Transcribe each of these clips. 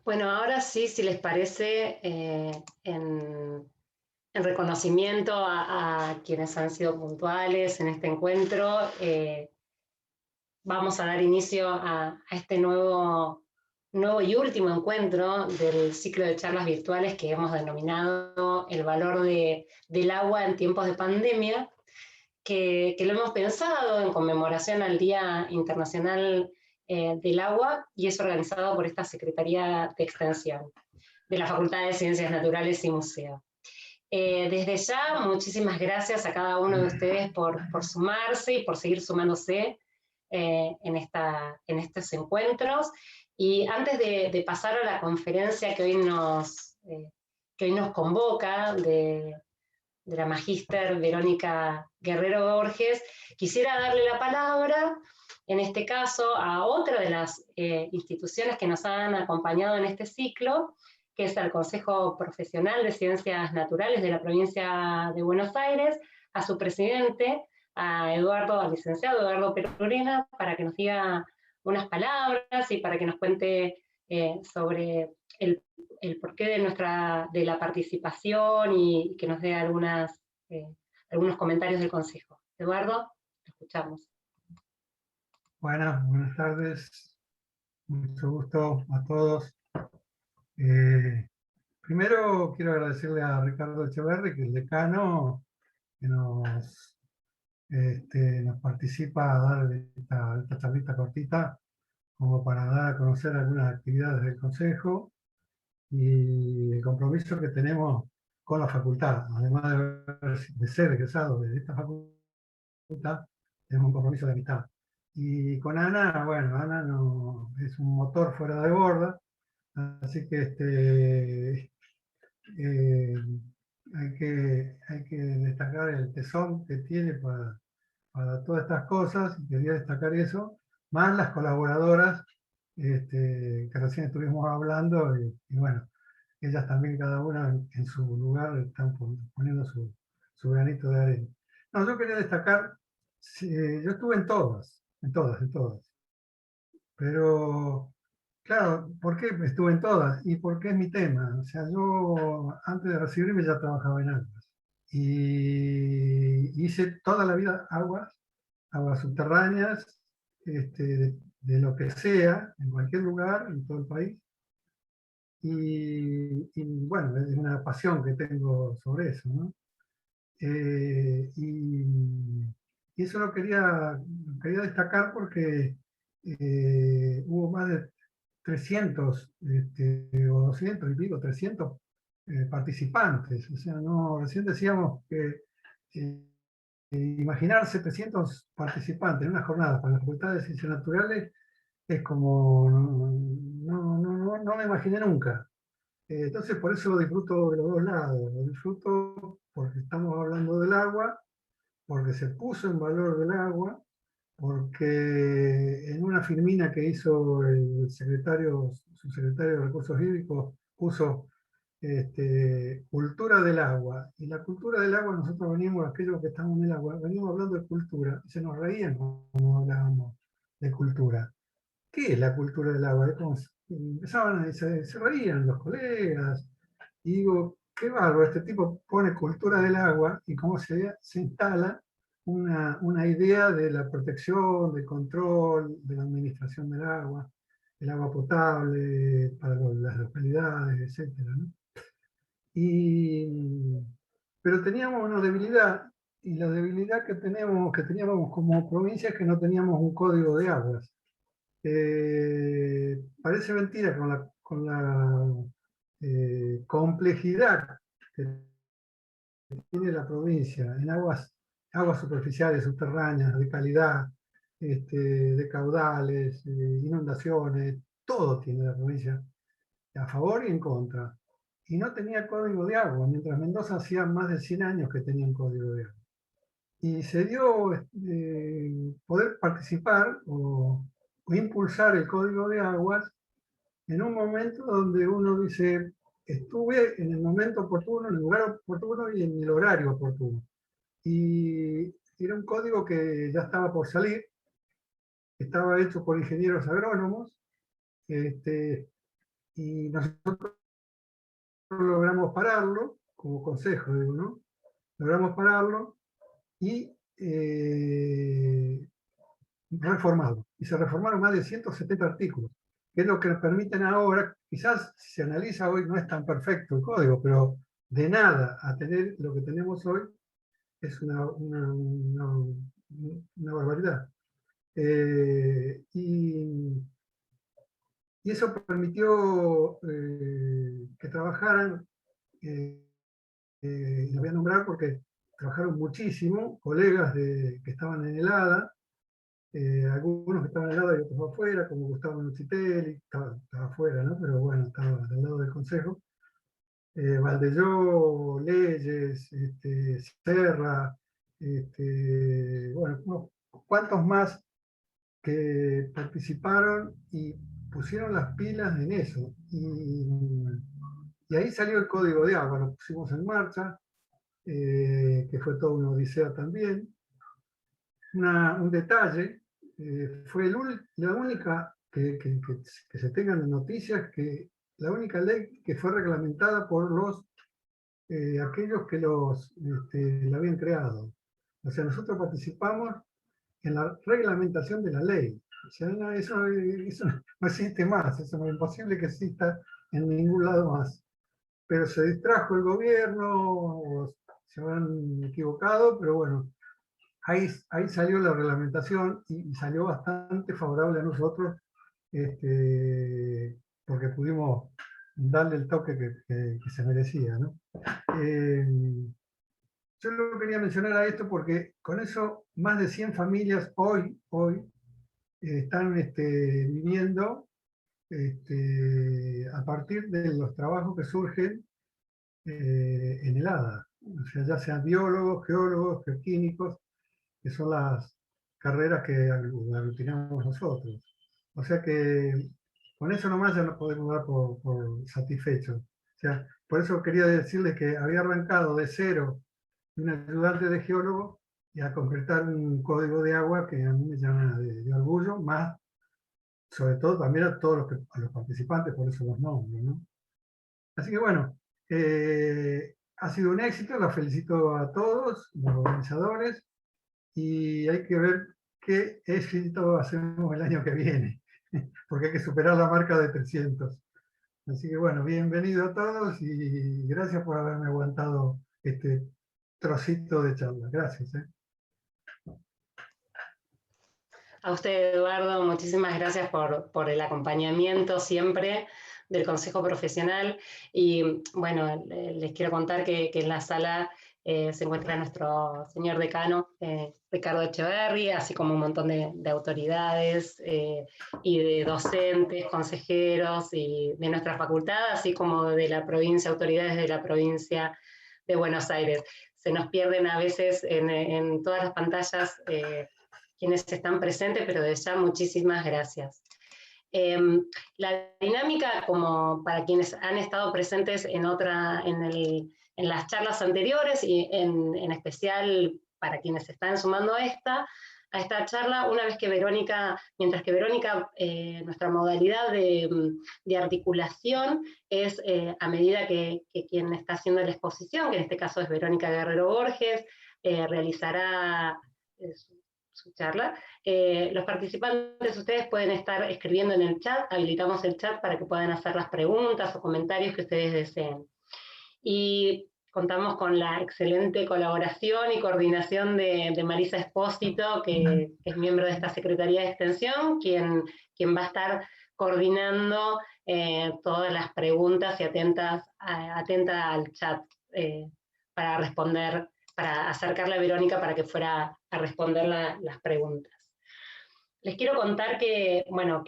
Bueno, ahora sí, si les parece, en reconocimiento a quienes han sido puntuales en este encuentro, vamos a dar inicio a este nuevo y último encuentro del ciclo de charlas virtuales que hemos denominado El valor del agua en tiempos de pandemia, que lo hemos pensado en conmemoración al Día Internacional del Agua, y es organizado por esta Secretaría de Extensión de la Facultad de Ciencias Naturales y Museo. Desde ya, muchísimas gracias a cada uno de ustedes por sumarse y por seguir sumándose en estos encuentros. Y antes de pasar a la conferencia que hoy nos convoca de la magíster Verónica Guerrero Borges, quisiera darle la palabra, en este caso, a otra de las instituciones que nos han acompañado en este ciclo, que es el Consejo Profesional de Ciencias Naturales de la provincia de Buenos Aires, a su presidente, al licenciado Eduardo Perurena, para que nos diga unas palabras y para que nos cuente sobre el porqué de la participación y que nos dé algunos comentarios del Consejo. Eduardo, te escuchamos. Buenas tardes, mucho gusto a todos. Primero quiero agradecerle a Ricardo Echeverri, que es el decano, que nos participa a dar esta charlita cortita, como para dar a conocer algunas actividades del Consejo y el compromiso que tenemos con la facultad. Además de ser egresado de esta facultad, tenemos un compromiso de amistad. Y con Ana, bueno, Ana no, es un motor fuera de borda, así que eh, hay que destacar el tesón que tiene para todas estas cosas, y quería destacar eso, más las colaboradoras que recién estuvimos hablando, y bueno, ellas también cada una en su lugar están poniendo su granito de arena. No, yo quería destacar, sí, yo estuve en todas, pero claro, ¿por qué estuve en todas? Y porque es mi tema. O sea, yo antes de recibirme ya trabajaba en aguas. Y hice toda la vida aguas subterráneas, de lo que sea, en cualquier lugar, en todo el país. Y bueno, es una pasión que tengo sobre eso, ¿no? Y eso quería destacar porque hubo más de 300 o 200 y pico, 300 participantes. O sea, no, recién decíamos que imaginar 700 participantes en una jornada para la Facultad de Ciencias Naturales es como, no me imaginé nunca. Entonces, por eso lo disfruto de los dos lados. Lo disfruto porque estamos hablando del agua, porque se puso en valor del agua, porque en una filmina que hizo el subsecretario de Recursos Hídricos, puso cultura del agua. Y la cultura del agua, nosotros veníamos, aquellos que estamos en el agua, veníamos hablando de cultura, y se nos reían cuando hablábamos de cultura. ¿Qué es la cultura del agua? Empezaban se reían los colegas, y digo, qué bárbaro, este tipo pone cultura del agua y cómo se instala una idea de la protección, del control, de la administración del agua, el agua potable para las localidades, etc. ¿no? Y, pero teníamos una debilidad, y la debilidad que teníamos como provincia es que no teníamos un código de aguas. Parece mentira con la complejidad que tiene la provincia en aguas superficiales, subterráneas, de calidad, de caudales, inundaciones, todo tiene la provincia, a favor y en contra. Y no tenía código de agua, mientras Mendoza hacía más de 100 años que tenía un código de agua. Y se dio poder participar o impulsar el código de aguas en un momento donde uno dice, estuve en el momento oportuno, en el lugar oportuno y en el horario oportuno. Y era un código que ya estaba por salir, estaba hecho por ingenieros agrónomos, este, y nosotros logramos pararlo, como consejo, digo, ¿no? Logramos pararlo y reformarlo. Y se reformaron más de 170 artículos, que es lo que nos permiten ahora, quizás si se analiza hoy no es tan perfecto el código, pero de nada a tener lo que tenemos hoy es una barbaridad. Y eso permitió que trabajaran, los voy a nombrar porque trabajaron muchísimo, colegas que estaban en el ADA, algunos que estaban en el ADA y otros afuera, como Gustavo Nucitelli, estaba afuera, ¿no? Pero bueno, estaba del lado del Consejo. Valdelló, Leyes, Serra, bueno, unos cuantos más que participaron y pusieron las pilas en eso. Y ahí salió el código de agua, lo pusimos en marcha, que fue toda una odisea también. Un detalle, fue la única que se tengan en noticias, que la única ley que fue reglamentada por aquellos que la habían creado. O sea, nosotros participamos en la reglamentación de la ley. O sea, eso no existe más, eso es imposible que exista en ningún lado más. Pero se distrajo el gobierno, o se han equivocado, pero bueno, ahí salió la reglamentación y salió bastante favorable a nosotros, porque pudimos darle el toque que se merecía, ¿no? Yo lo quería mencionar a esto porque con eso más de 100 familias hoy están viviendo a partir de los trabajos que surgen en el ADA. O sea, ya sean biólogos, geólogos, geoquímicos, que son las carreras que aglutinamos nosotros. O sea que con eso nomás ya nos podemos dar por satisfechos. O sea, por eso quería decirles que había arrancado de cero un ayudante de geólogo y a concretar un código de agua que a mí me llama de orgullo, más sobre todo también a todos a los participantes, por eso los nombro, ¿no? Así que bueno, ha sido un éxito, los felicito a todos, los organizadores, y hay que ver qué éxito hacemos el año que viene, porque hay que superar la marca de 300. Así que bueno, bienvenido a todos y gracias por haberme aguantado este trocito de charla. Gracias. A usted, Eduardo, muchísimas gracias por el acompañamiento siempre del Consejo Profesional. Y bueno, les quiero contar que en la sala se encuentra nuestro señor decano, Ricardo Echeverri, así como un montón de autoridades y de docentes, consejeros y de nuestra facultad, así como de la provincia, autoridades de la provincia de Buenos Aires. Se nos pierden a veces en todas las pantallas quienes están presentes, pero de ya muchísimas gracias. La dinámica, como para quienes han estado presentes en las charlas anteriores y en especial para quienes están sumando a esta charla, una vez que mientras que Verónica, nuestra modalidad de articulación es a medida que quien está haciendo la exposición, que en este caso es Verónica Guerrero Borges, realizará su charla. Los participantes, ustedes pueden estar escribiendo en el chat, habilitamos el chat para que puedan hacer las preguntas o comentarios que ustedes deseen. Y contamos con la excelente colaboración y coordinación de Marisa Espósito, que es miembro de esta Secretaría de Extensión, quien va a estar coordinando todas las preguntas y atenta al chat para responder, para acercarle a Verónica para que fuera a responder las preguntas. Les quiero contar que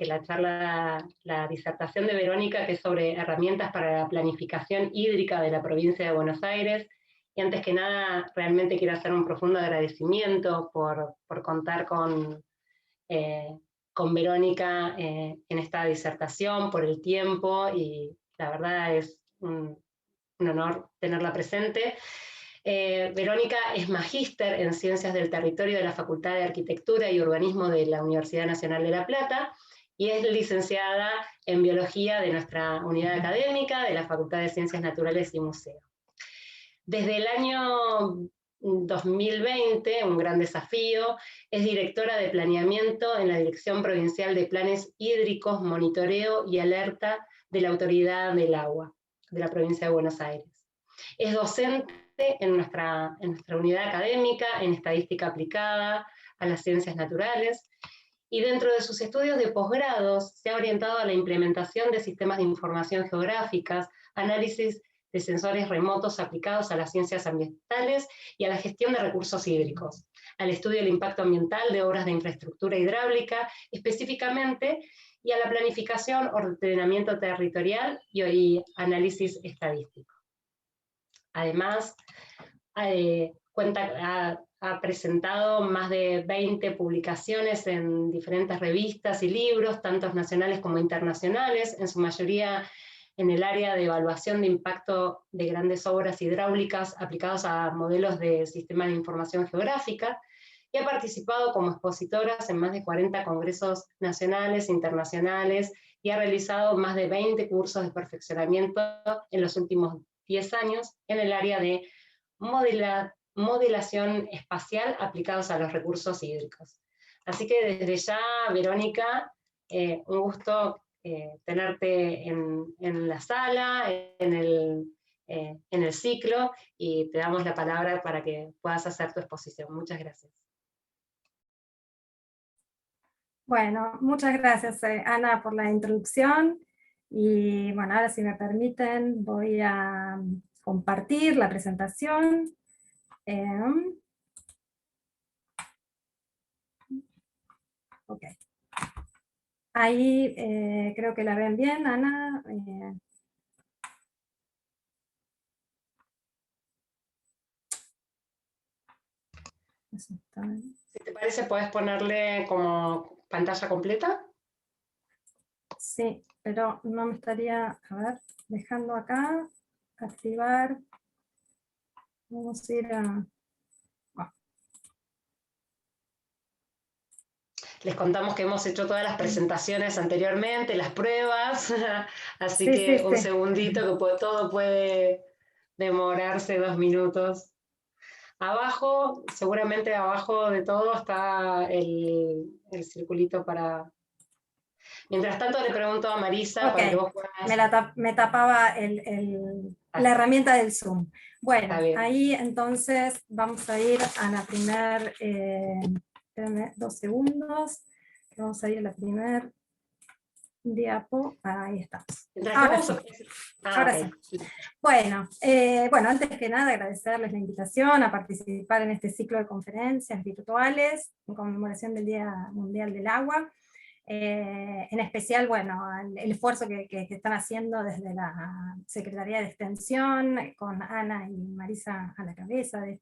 la charla, la disertación de Verónica, que es sobre herramientas para la planificación hídrica de la provincia de Buenos Aires, y antes que nada realmente quiero hacer un profundo agradecimiento por contar con Verónica en esta disertación, por el tiempo, y la verdad es un honor tenerla presente. Verónica es magíster en Ciencias del Territorio de la Facultad de Arquitectura y Urbanismo de la Universidad Nacional de La Plata y es licenciada en Biología de nuestra unidad académica de la Facultad de Ciencias Naturales y Museo. Desde el año 2020, un gran desafío, es directora de planeamiento en la Dirección Provincial de Planes Hídricos, Monitoreo y Alerta de la Autoridad del Agua, de la provincia de Buenos Aires. Es docente en nuestra unidad académica en estadística aplicada a las ciencias naturales, y dentro de sus estudios de posgrados se ha orientado a la implementación de sistemas de información geográficas, análisis de sensores remotos aplicados a las ciencias ambientales y a la gestión de recursos hídricos, al estudio del impacto ambiental de obras de infraestructura hidráulica específicamente, y a la planificación, ordenamiento territorial y análisis estadístico. Además, ha presentado más de 20 publicaciones en diferentes revistas y libros, tanto nacionales como internacionales, en su mayoría en el área de evaluación de impacto de grandes obras hidráulicas aplicados a modelos de sistemas de información geográfica, y ha participado como expositora en más de 40 congresos nacionales e internacionales, y ha realizado más de 20 cursos de perfeccionamiento en los últimos 10 años en el área de modelación espacial aplicados a los recursos hídricos. Así que desde ya, Verónica, un gusto tenerte en la sala, en el ciclo, y te damos la palabra para que puedas hacer tu exposición. Muchas gracias. Bueno, muchas gracias, Ana, por la introducción. Y bueno, ahora si me permiten voy a compartir la presentación. Ok. Ahí creo que la ven bien, Ana. Si te parece, ¿podés ponerle como pantalla completa? Sí, pero no me estaría, a ver, dejando acá, activar. Vamos a ir a... Les contamos que hemos hecho todas las presentaciones anteriormente, las pruebas, así que un segundito, que todo puede demorarse 2 minutos. Abajo, seguramente abajo de todo está el circulito para... Mientras tanto le pregunto a Marisa para que vos puedas... Me tapaba la herramienta del Zoom. Bueno, ahí entonces vamos a ir a la primer... espérenme 2 segundos. Vamos a ir a la primer diapo. Ahí estamos. Ahora sí. Bueno, antes que nada agradecerles la invitación a participar en este ciclo de conferencias virtuales en conmemoración del Día Mundial del Agua. En especial, bueno, el esfuerzo que están haciendo desde la Secretaría de Extensión, con Ana y Marisa a la cabeza de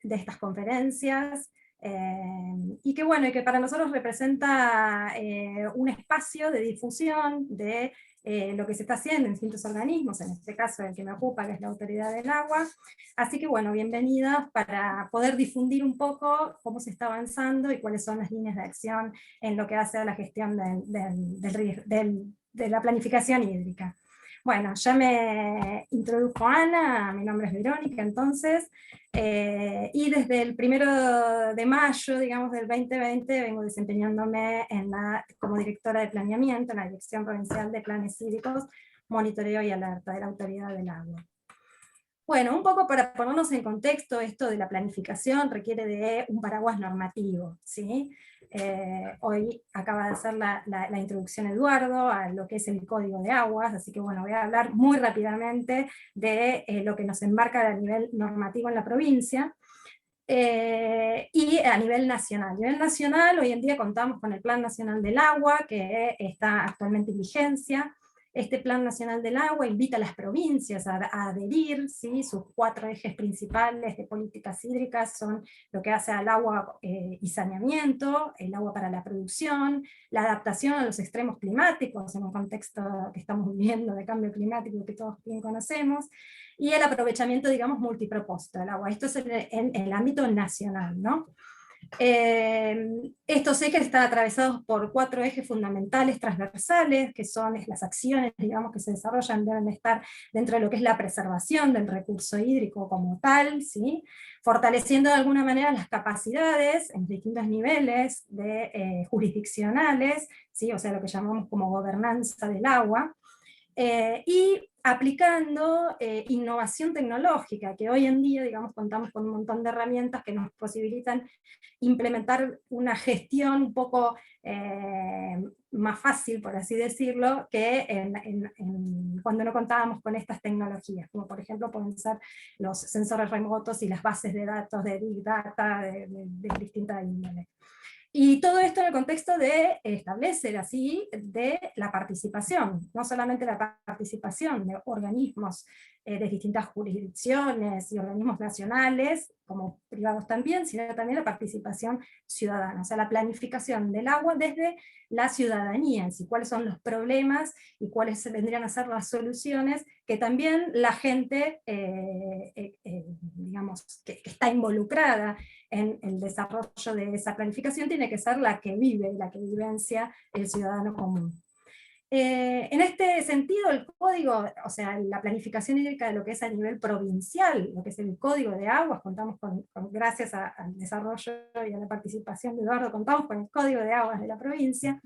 estas conferencias. Y que bueno, y que para nosotros representa un espacio de difusión de lo que se está haciendo en distintos organismos, en este caso el que me ocupa, que es la Autoridad del Agua. Así que bueno, bienvenidas para poder difundir un poco cómo se está avanzando y cuáles son las líneas de acción en lo que hace a la gestión de la planificación hídrica. Bueno, ya me introdujo Ana, mi nombre es Verónica entonces, y desde el 1 de mayo, digamos, del 2020, vengo desempeñándome como directora de planeamiento en la Dirección Provincial de Planes Hídricos, Monitoreo y Alerta de la Autoridad del Agua. Bueno, un poco para ponernos en contexto, esto de la planificación requiere de un paraguas normativo, ¿sí? Hoy acaba de hacer la introducción Eduardo a lo que es el Código de Aguas, así que bueno, voy a hablar muy rápidamente de lo que nos enmarca a nivel normativo en la provincia, y a nivel nacional. A nivel nacional, hoy en día contamos con el Plan Nacional del Agua, que está actualmente en vigencia. Este Plan Nacional del Agua invita a las provincias a adherir, ¿sí? Sus 4 ejes principales de políticas hídricas son lo que hace al agua y saneamiento, el agua para la producción, la adaptación a los extremos climáticos en un contexto que estamos viviendo de cambio climático que todos bien conocemos, y el aprovechamiento, digamos, multipropósito del agua. Esto es en el ámbito nacional, ¿no? Estos ejes están atravesados por 4 ejes fundamentales transversales, que son las acciones, digamos, que se desarrollan, deben estar dentro de lo que es la preservación del recurso hídrico como tal, ¿sí? Fortaleciendo de alguna manera las capacidades en distintos niveles jurisdiccionales, ¿sí? O sea, lo que llamamos como gobernanza del agua, y aplicando innovación tecnológica, que hoy en día, digamos, contamos con un montón de herramientas que nos posibilitan implementar una gestión un poco más fácil, por así decirlo, que cuando no contábamos con estas tecnologías, como por ejemplo pueden ser los sensores remotos y las bases de datos de Big Data de distintas índoles. Y todo esto en el contexto de establecer así de la participación, no solamente la participación de organismos de distintas jurisdicciones y organismos nacionales, como privados también, sino también la participación ciudadana, o sea, la planificación del agua desde la ciudadanía, y cuáles son los problemas y cuáles vendrían a ser las soluciones que también la gente, digamos, que está involucrada en el desarrollo de esa planificación tiene que ser la que vive, la que vivencia el ciudadano común. En este sentido, el código, o sea, la planificación hídrica de lo que es a nivel provincial, lo que es el código de aguas, contamos gracias al desarrollo y a la participación de Eduardo, contamos con el código de aguas de la provincia,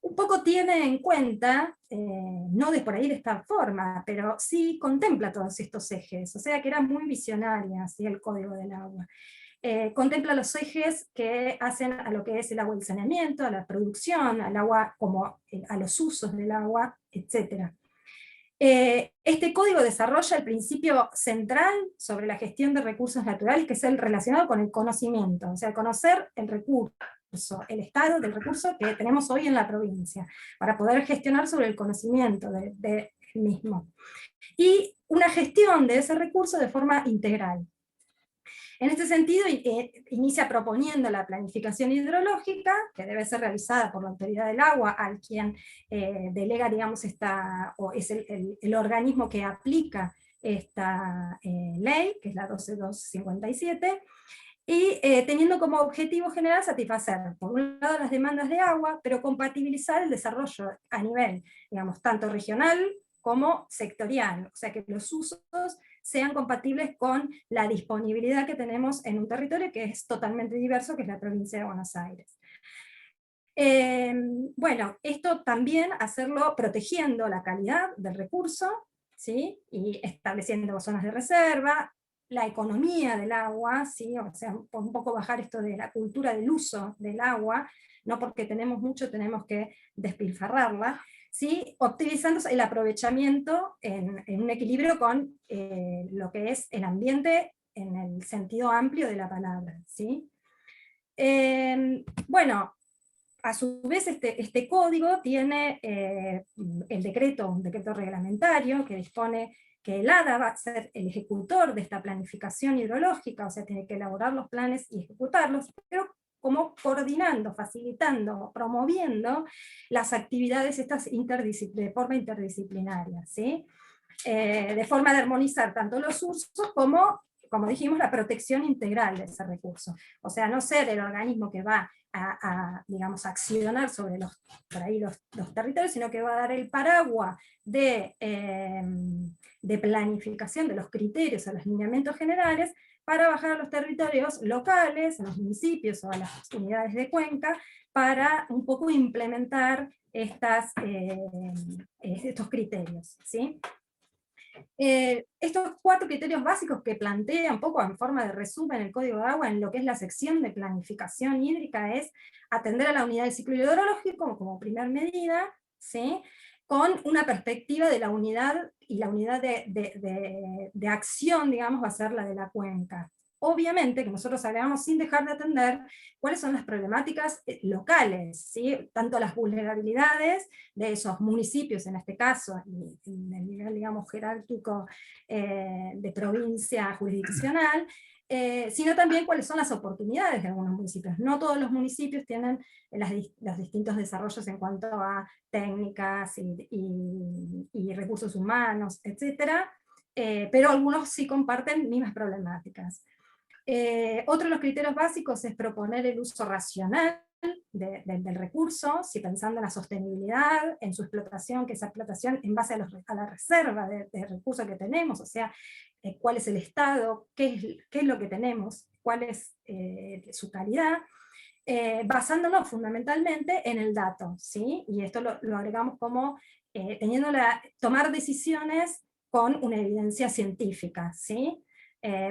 un poco tiene en cuenta, no de por ahí de esta forma, pero sí contempla todos estos ejes, o sea que era muy visionaria, ¿sí? El código del agua. Contempla los ejes que hacen a lo que es el agua y el saneamiento, a la producción, al agua como a los usos del agua, etc. Este código desarrolla el principio central sobre la gestión de recursos naturales, que es el relacionado con el conocimiento, o sea, conocer el recurso, el estado del recurso que tenemos hoy en la provincia, para poder gestionar sobre el conocimiento del mismo. Y una gestión de ese recurso de forma integral. En este sentido, inicia proponiendo la planificación hidrológica, que debe ser realizada por la Autoridad del Agua, al quien delega, digamos, o es el organismo que aplica esta ley, que es la 12257, y teniendo como objetivo general satisfacer, por un lado, las demandas de agua, pero compatibilizar el desarrollo a nivel, digamos, tanto regional como sectorial, o sea que los usos sean compatibles con la disponibilidad que tenemos en un territorio que es totalmente diverso, que es la provincia de Buenos Aires. Bueno, esto también hacerlo protegiendo la calidad del recurso, ¿sí? Y estableciendo zonas de reserva, la economía del agua, ¿sí? O sea, un poco bajar esto de la cultura del uso del agua, no porque tenemos mucho tenemos que despilfarrarla, ¿sí? Optimizando el aprovechamiento en un equilibrio con lo que es el ambiente en el sentido amplio de la palabra, ¿sí? Bueno, a su vez este código tiene un decreto reglamentario que dispone que el ADA va a ser el ejecutor de esta planificación hidrológica, o sea, tiene que elaborar los planes y ejecutarlos, pero como coordinando, facilitando, promoviendo las actividades estas de forma interdisciplinaria, ¿sí? De forma de armonizar tanto los usos como dijimos, la protección integral de ese recurso. O sea, no ser el organismo que va digamos, accionar sobre los territorios, sino que va a dar el paraguas de planificación de los criterios, a los lineamientos generales, para bajar a los territorios locales, a los municipios o a las unidades de cuenca, para un poco implementar estos criterios, ¿sí? Estos 4 criterios básicos que plantea un poco en forma de resumen el Código de Agua en lo que es la sección de planificación hídrica es atender a la unidad del ciclo hidrológico como primer medida, ¿sí? Con una perspectiva de la unidad, y la unidad de acción, digamos, va a ser la de la cuenca. Obviamente que nosotros agregamos sin dejar de atender cuáles son las problemáticas locales, ¿sí? Tanto las vulnerabilidades de esos municipios, en este caso, y en el nivel, digamos, jerárquico de provincia jurisdiccional, sino también cuáles son las oportunidades de algunos municipios. No todos los municipios tienen los distintos desarrollos en cuanto a técnicas y recursos humanos, etc., pero algunos sí comparten mismas problemáticas. Otro de los criterios básicos es proponer el uso racional del recurso, si pensando en la sostenibilidad, en su explotación, que esa explotación en base a la reserva de recursos que tenemos, o sea, cuál es el estado, qué es lo que tenemos, cuál es su calidad, basándonos fundamentalmente en el dato, ¿sí? Y esto lo agregamos como tomar decisiones con una evidencia científica, ¿sí?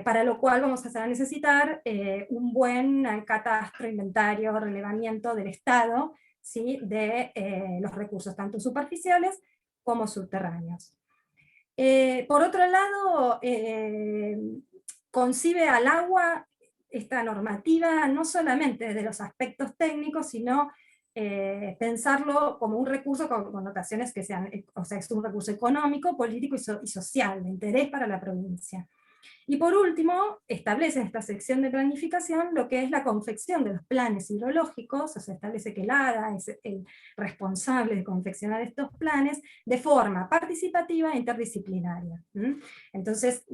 Para lo cual vamos a necesitar un buen catastro, inventario, relevamiento del estado, ¿sí? De los recursos, tanto superficiales como subterráneos. Por otro lado, concibe al agua esta normativa no solamente desde los aspectos técnicos, sino pensarlo como un recurso con connotaciones que sean, o sea, es un recurso económico, político y social, de interés para la provincia. Y por último, establece en esta sección de planificación lo que es la confección de los planes hidrológicos, o sea, establece que el ADA es el responsable de confeccionar estos planes de forma participativa e interdisciplinaria. Entonces,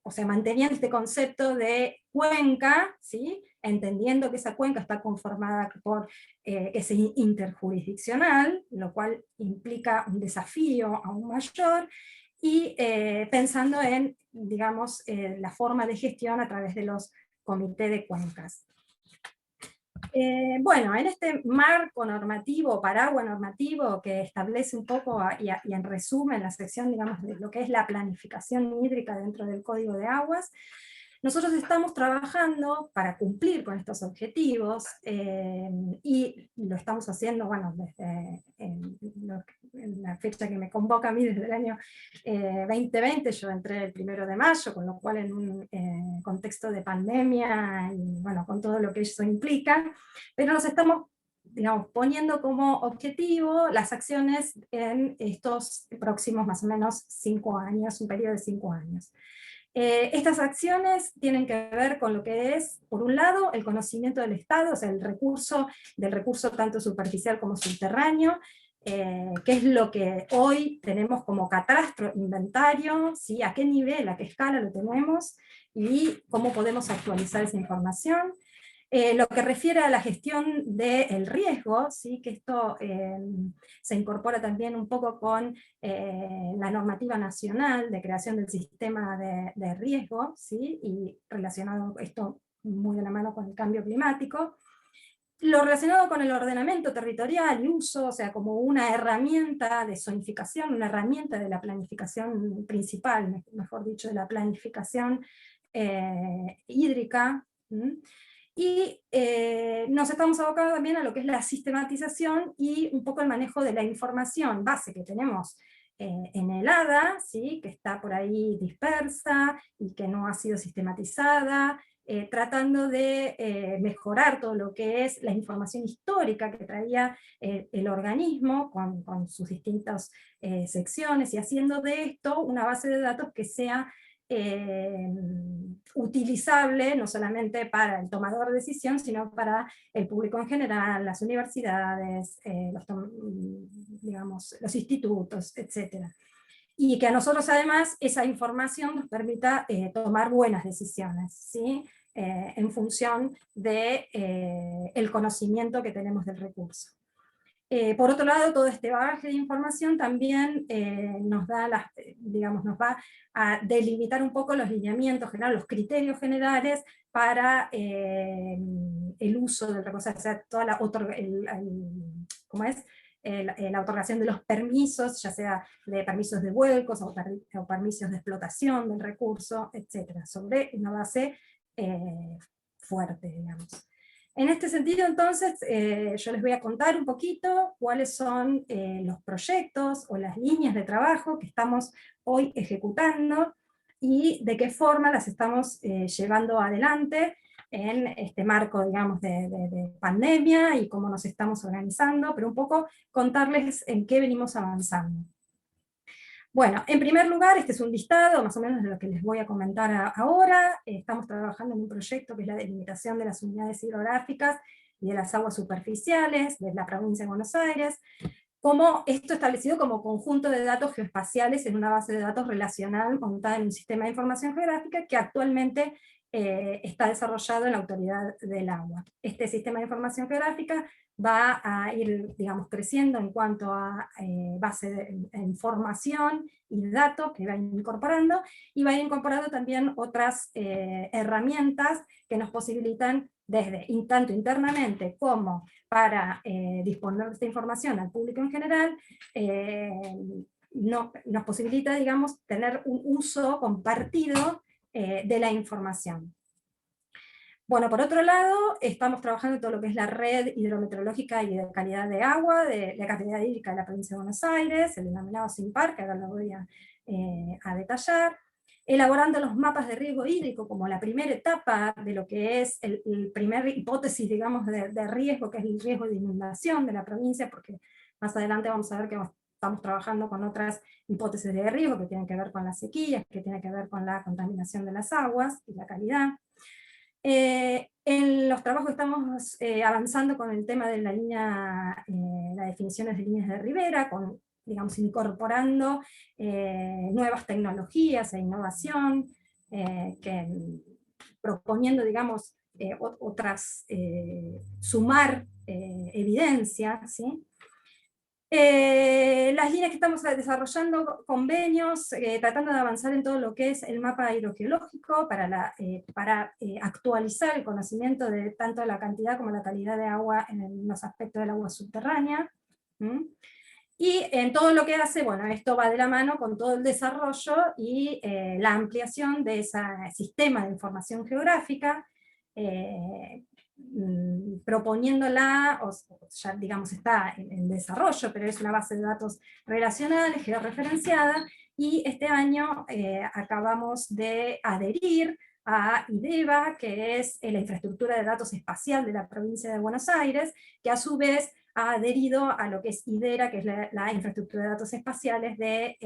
o sea, manteniendo este concepto de cuenca, ¿sí? Entendiendo que esa cuenca está conformada por ese interjurisdiccional, lo cual implica un desafío aún mayor, y pensando en, digamos, la forma de gestión a través de los comités de cuencas. Bueno, en este marco normativo, paraguas normativo, que establece un poco, y en resumen la sección, digamos, de lo que es la planificación hídrica dentro del Código de Aguas, nosotros estamos trabajando para cumplir con estos objetivos, y lo estamos haciendo, bueno, desde en la fecha que me convoca a mí, desde el año 2020, yo entré el 1 de mayo, con lo cual en un contexto de pandemia, y bueno, con todo lo que eso implica, pero nos estamos, digamos, poniendo como objetivo las acciones en estos próximos más o menos 5 años, un periodo de 5 años. Estas acciones tienen que ver con lo que es, por un lado, el conocimiento del Estado, o sea, del recurso tanto superficial como subterráneo, qué es lo que hoy tenemos como catastro, inventario, ¿sí? A qué nivel, a qué escala lo tenemos, y cómo podemos actualizar esa información. Lo que refiere a la gestión del riesgo, ¿sí? Que esto se incorpora también un poco con la normativa nacional de creación del sistema de riesgo, ¿sí? Y relacionado esto muy de la mano con el cambio climático. Lo relacionado con el ordenamiento territorial y uso, o sea, como una herramienta de zonificación, una herramienta de la planificación principal, mejor dicho, de la planificación hídrica. Y nos estamos abocando también a lo que es la sistematización y un poco el manejo de la información base que tenemos en el ADA, ¿sí? Que está por ahí dispersa y que no ha sido sistematizada, tratando de mejorar todo lo que es la información histórica que traía el organismo con sus distintas secciones, y haciendo de esto una base de datos que sea utilizable no solamente para el tomador de decisión, sino para el público en general, las universidades, digamos, los institutos, etc. Y que a nosotros además esa información nos permita tomar buenas decisiones, ¿sí? En función de el conocimiento que tenemos del recurso. Por otro lado, todo este bagaje de información también nos da digamos, nos va a delimitar un poco los lineamientos generales, los criterios generales para el uso del recurso, o sea, toda la ¿cómo es? La otorgación de los permisos, ya sea de permisos de vuelcos o permisos de explotación del recurso, etc., sobre una base fuerte, digamos. En este sentido, entonces, yo les voy a contar un poquito cuáles son los proyectos o las líneas de trabajo que estamos hoy ejecutando, y de qué forma las estamos llevando adelante en este marco, digamos, de pandemia, y cómo nos estamos organizando, pero un poco contarles en qué venimos avanzando. Bueno, en primer lugar, este es un listado más o menos de lo que les voy a comentar ahora. Estamos trabajando en un proyecto que es la delimitación de las unidades hidrográficas y de las aguas superficiales de la provincia de Buenos Aires, como esto establecido como conjunto de datos geoespaciales en una base de datos relacional montada en un sistema de información geográfica que actualmente está desarrollado en la Autoridad del Agua. Este sistema de información geográfica va a ir, digamos, creciendo en cuanto a base de información y datos que va incorporando, y va a ir incorporando también otras herramientas que nos posibilitan desde tanto internamente como para disponer de esta información al público en general, nos posibilita, digamos, tener un uso compartido de la información. Bueno, por otro lado, estamos trabajando en todo lo que es la red hidrometeorológica y de calidad de agua, de la calidad hídrica de la provincia de Buenos Aires, el denominado SIMPAR, que ahora lo voy a detallar, elaborando los mapas de riesgo hídrico como la primera etapa de lo que es el primer hipótesis, digamos, de riesgo, que es el riesgo de inundación de la provincia, porque más adelante vamos a ver que estamos trabajando con otras hipótesis de riesgo que tienen que ver con las sequías, que tienen que ver con la contaminación de las aguas y la calidad. En los trabajos estamos avanzando con el tema de la línea, las definiciones de líneas de ribera, digamos, incorporando nuevas tecnologías e innovación, proponiendo, digamos, sumar evidencia, ¿sí? Las líneas que estamos desarrollando, convenios, tratando de avanzar en todo lo que es el mapa hidrogeológico para actualizar el conocimiento de tanto la cantidad como la calidad de agua en los aspectos del agua subterránea. Y en todo lo que hace, bueno, esto va de la mano con todo el desarrollo y la ampliación de ese sistema de información geográfica, proponiéndola, ya digamos está en desarrollo, pero es una base de datos relacional, georreferenciada, y este año acabamos de adherir a IDEVA, que es la infraestructura de datos espacial de la provincia de Buenos Aires, que a su vez ha adherido a lo que es IDERA, que es la infraestructura de datos espaciales de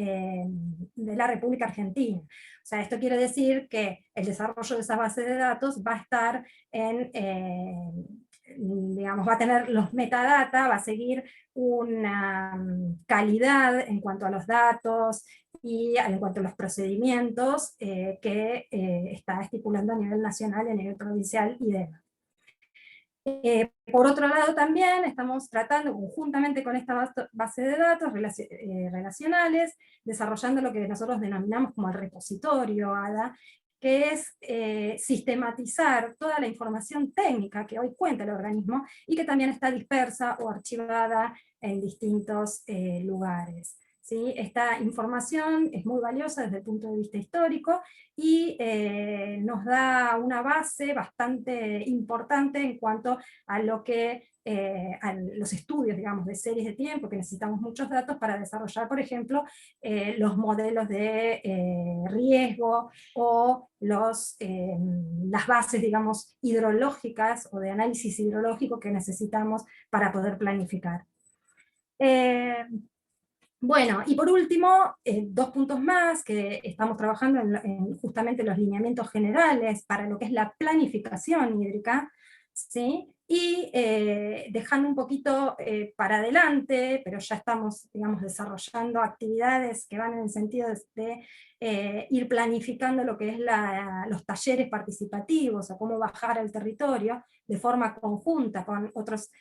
la República Argentina. O sea, esto quiere decir que el desarrollo de esa base de datos va a estar digamos, va a tener los metadata, va a seguir una calidad en cuanto a los datos y en cuanto a los procedimientos que está estipulando a nivel nacional y a nivel provincial IDEMA. Por otro lado también estamos tratando conjuntamente con esta base de datos relacionales, desarrollando lo que nosotros denominamos como el repositorio ADA, que es sistematizar toda la información técnica que hoy cuenta el organismo y que también está dispersa o archivada en distintos lugares. ¿Sí? Esta información es muy valiosa desde el punto de vista histórico y nos da una base bastante importante en cuanto a lo que a los estudios, digamos, de series de tiempo, que necesitamos muchos datos para desarrollar, por ejemplo, los modelos de riesgo o las bases, digamos, hidrológicas o de análisis hidrológico que necesitamos para poder planificar. Bueno, y por último, dos puntos más, que estamos trabajando en justamente los lineamientos generales para lo que es la planificación hídrica, ¿sí? Y dejando un poquito para adelante, pero ya estamos, digamos, desarrollando actividades que van en el sentido de ir planificando lo que es los talleres participativos, o cómo bajar al territorio, de forma conjunta con otras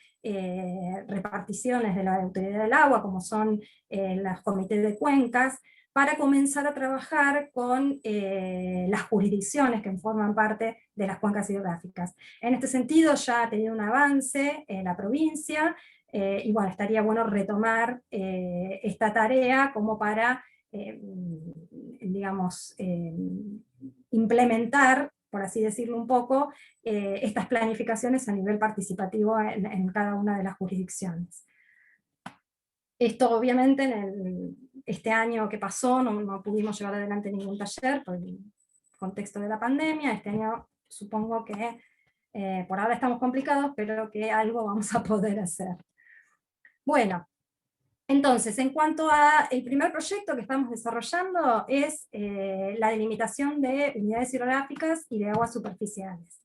reparticiones de la Autoridad del Agua, como son los comités de cuencas, para comenzar a trabajar con las jurisdicciones que forman parte de las cuencas hidrográficas. En este sentido ya ha tenido un avance en la provincia, y bueno, estaría bueno retomar esta tarea como para, digamos, implementar, por así decirlo un poco, estas planificaciones a nivel participativo en cada una de las jurisdicciones. Esto obviamente este año que pasó no pudimos llevar adelante ningún taller por el contexto de la pandemia. Este año supongo que por ahora estamos complicados, pero que algo vamos a poder hacer. Bueno, entonces, en cuanto al primer proyecto que estamos desarrollando es la delimitación de unidades hidrográficas y de aguas superficiales.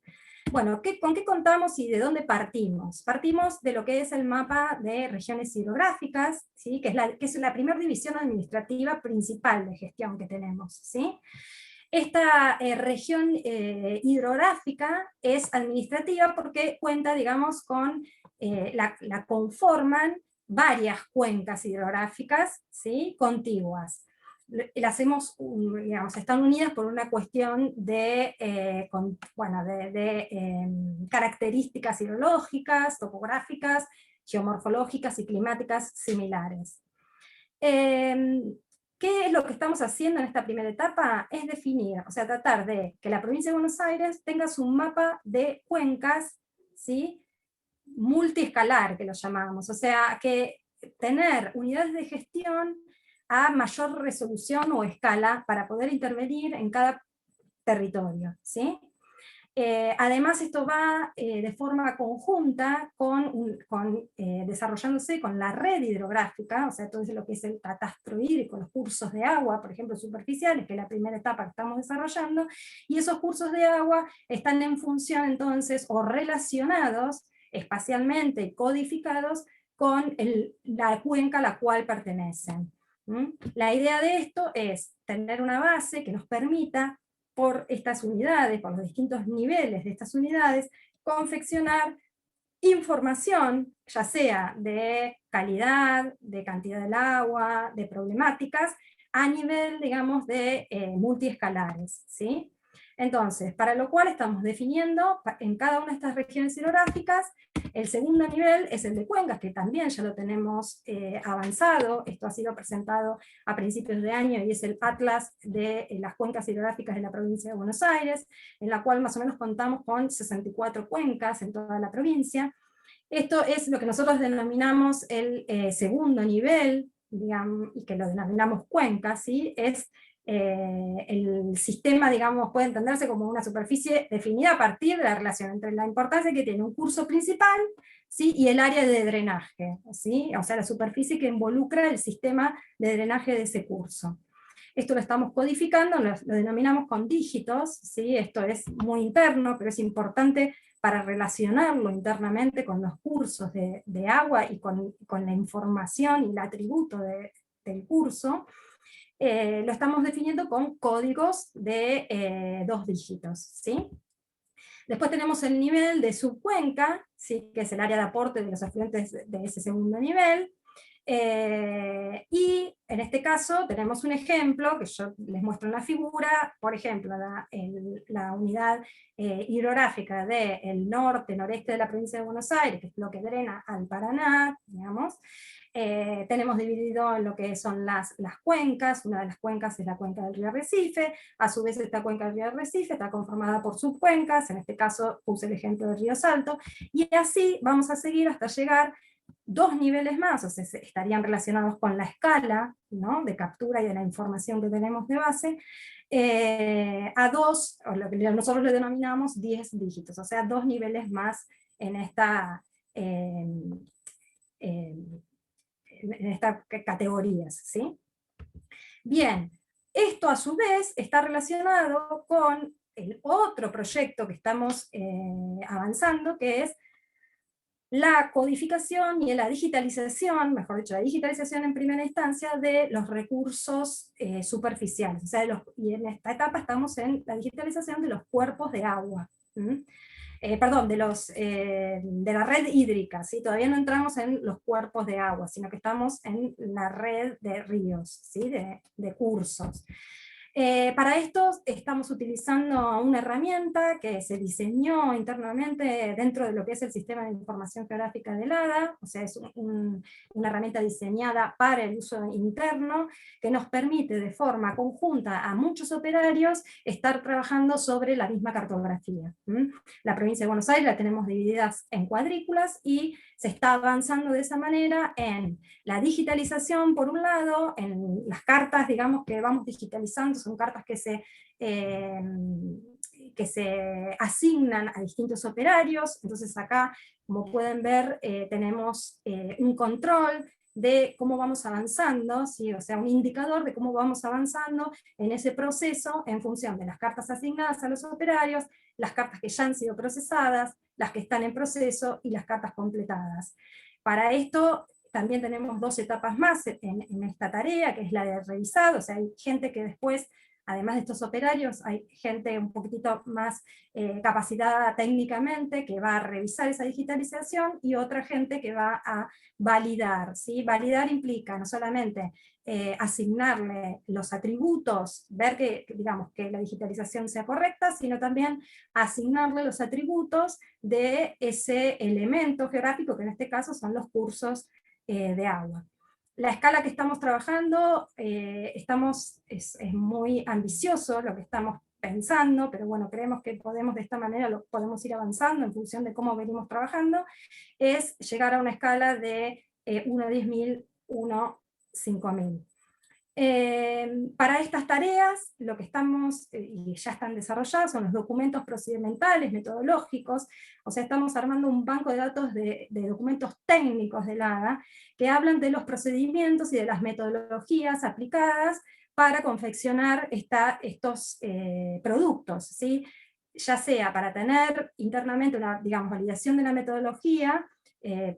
Bueno, ¿con qué contamos y de dónde partimos? Partimos de lo que es el mapa de regiones hidrográficas, ¿sí? que es la primera división administrativa principal de gestión que tenemos, ¿sí? Esta región hidrográfica es administrativa porque cuenta, digamos, con, la conforman varias cuencas hidrográficas, ¿sí?, contiguas. Las digamos, están unidas por una cuestión de, características hidrológicas, topográficas, geomorfológicas y climáticas similares. ¿Qué es lo que estamos haciendo en esta primera etapa? Es definir, o sea, tratar de que la provincia de Buenos Aires tenga su mapa de cuencas, ¿sí?, multiescalar, que lo llamamos, o sea, que tener unidades de gestión a mayor resolución o escala para poder intervenir en cada territorio, ¿sí? Además esto va de forma conjunta desarrollándose con la red hidrográfica, o sea, todo lo que es el catastro hídrico, los cursos de agua, por ejemplo, superficiales, que es la primera etapa que estamos desarrollando, y esos cursos de agua están en función entonces, o relacionados espacialmente y codificados con la cuenca a la cual pertenecen. La idea de esto es tener una base que nos permita, por estas unidades, por los distintos niveles de estas unidades, confeccionar información, ya sea de calidad, de cantidad del agua, de problemáticas, a nivel, digamos, de multiescalares, ¿sí? Entonces, para lo cual estamos definiendo en cada una de estas regiones hidrográficas. El segundo nivel es el de cuencas, que también ya lo tenemos avanzado. Esto ha sido presentado a principios de año y es el Atlas de las cuencas hidrográficas de la provincia de Buenos Aires, en la cual más o menos contamos con 64 cuencas en toda la provincia. Esto es lo que nosotros denominamos el segundo nivel, digamos, y que lo denominamos cuenca, ¿sí? Es el sistema, digamos, puede entenderse como una superficie definida a partir de la relación entre la importancia que tiene un curso principal, ¿sí?, y el área de drenaje, ¿sí?, o sea, la superficie que involucra el sistema de drenaje de ese curso. Esto lo estamos codificando, lo denominamos con dígitos, ¿sí? Esto es muy interno, pero es importante para relacionarlo internamente con los cursos de agua y con la información y el atributo del curso. Lo estamos definiendo con códigos de 2 dígitos, ¿sí? Después tenemos el nivel de subcuenca, ¿sí?, que es el área de aporte de los afluentes de ese segundo nivel. Y en este caso tenemos un ejemplo que yo les muestro en la figura, por ejemplo, la unidad hidrográfica del norte-noreste de la provincia de Buenos Aires, que es lo que drena al Paraná, digamos. Tenemos dividido en lo que son las cuencas. Una de las cuencas es la cuenca del río Arrecife, a su vez esta cuenca del río Arrecife está conformada por subcuencas, en este caso puse el ejemplo del río Salto, y así vamos a seguir hasta llegar 2 niveles más, o sea, estarían relacionados con la escala, ¿no?, de captura y de la información que tenemos de base, a 2, o lo que nosotros le denominamos 10 dígitos, o sea, 2 niveles más en esta categorías, ¿sí? Bien, esto a su vez está relacionado con el otro proyecto que estamos avanzando, que es la codificación y la digitalización, mejor dicho, la digitalización en primera instancia de los recursos superficiales. O sea, y en esta etapa estamos en la digitalización de los cuerpos de agua. Perdón, de la red hídrica, ¿sí? Todavía no entramos en los cuerpos de agua, sino que estamos en la red de ríos, ¿sí?, de cursos. Para esto estamos utilizando una herramienta que se diseñó internamente dentro de lo que es el Sistema de Información Geográfica del ADA, o sea, es una herramienta diseñada para el uso interno, que nos permite de forma conjunta a muchos operarios estar trabajando sobre la misma cartografía. La provincia de Buenos Aires la tenemos divididas en cuadrículas y se está avanzando de esa manera en la digitalización por un lado, en las cartas, digamos, que vamos digitalizando, son cartas que se asignan a distintos operarios. Entonces acá, como pueden ver, tenemos un control de cómo vamos avanzando, ¿sí? O sea, un indicador de cómo vamos avanzando en ese proceso en función de las cartas asignadas a los operarios, las cartas que ya han sido procesadas, las que están en proceso y las cartas completadas. Para esto también tenemos 2 etapas más en esta tarea, que es la de revisado, o sea, hay gente que después, además de estos operarios, hay gente un poquitito más capacitada técnicamente que va a revisar esa digitalización, y otra gente que va a validar, ¿sí? Validar implica no solamente asignarle los atributos, ver digamos, que la digitalización sea correcta, sino también asignarle los atributos de ese elemento geográfico, que en este caso son los cursos de agua. La escala que estamos trabajando, es muy ambicioso lo que estamos pensando, pero bueno, creemos que podemos de esta manera podemos ir avanzando en función de cómo venimos trabajando, es llegar a una escala de 1 a 10.000, 1 a 5.000. Para estas tareas, lo que estamos, y ya están desarrollados, son los documentos procedimentales, metodológicos, o sea, estamos armando un banco de datos de documentos técnicos del ADA, que hablan de los procedimientos y de las metodologías aplicadas para confeccionar estos productos, ¿sí? Ya sea para tener internamente una, digamos, validación de la metodología,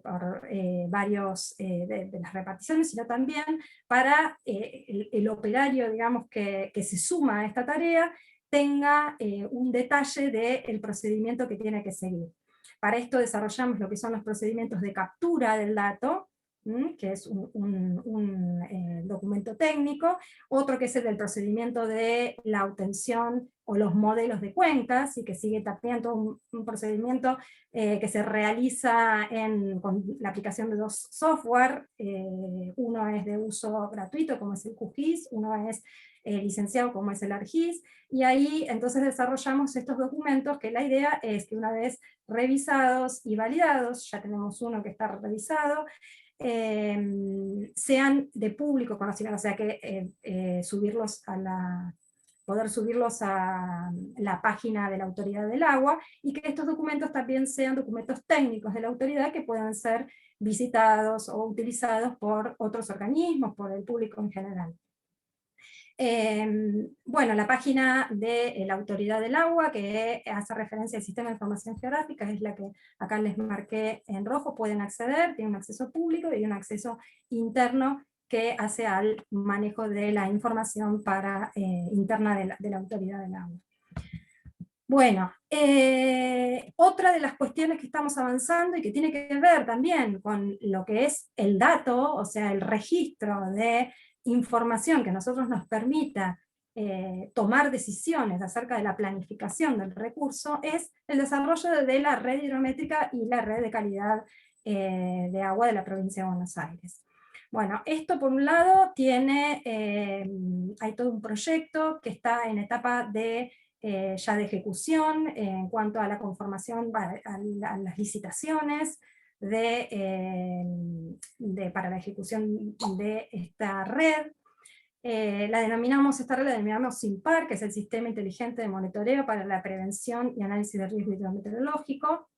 por varios de las reparticiones, sino también para el operario, digamos, que se suma a esta tarea, tenga un detalle del procedimiento que tiene que seguir. Para esto desarrollamos lo que son los procedimientos de captura del dato, que es un documento técnico, otro que es el del procedimiento de la obtención o los modelos de cuencas, y que sigue también todo un procedimiento que se realiza con la aplicación de dos software, uno es de uso gratuito como es el QGIS, uno es licenciado como es el ARGIS, y ahí entonces desarrollamos estos documentos que la idea es que una vez revisados y validados, ya tenemos uno que está revisado, sean de público conocimiento, o sea que poder subirlos a la página de la Autoridad del Agua, y que estos documentos también sean documentos técnicos de la autoridad que puedan ser visitados o utilizados por otros organismos, por el público en general. Bueno, la página de la Autoridad del Agua, que hace referencia al Sistema de Información Geográfica, es la que acá les marqué en rojo, pueden acceder, tiene un acceso público y un acceso interno que hace al manejo de la información interna de la Autoridad del Agua. Bueno, otra de las cuestiones que estamos avanzando y que tiene que ver también con lo que es el dato, o sea, el registro de información que a nosotros nos permita tomar decisiones acerca de la planificación del recurso, es el desarrollo de la red hidrométrica y la red de calidad de agua de la provincia de Buenos Aires. Bueno, esto por un lado hay todo un proyecto que está en etapa ya de ejecución en cuanto a la conformación, a las licitaciones para la ejecución de esta red. Esta red la denominamos SIMPAR, que es el Sistema Inteligente de Monitoreo para la Prevención y Análisis de Riesgo Hidrometeorológico.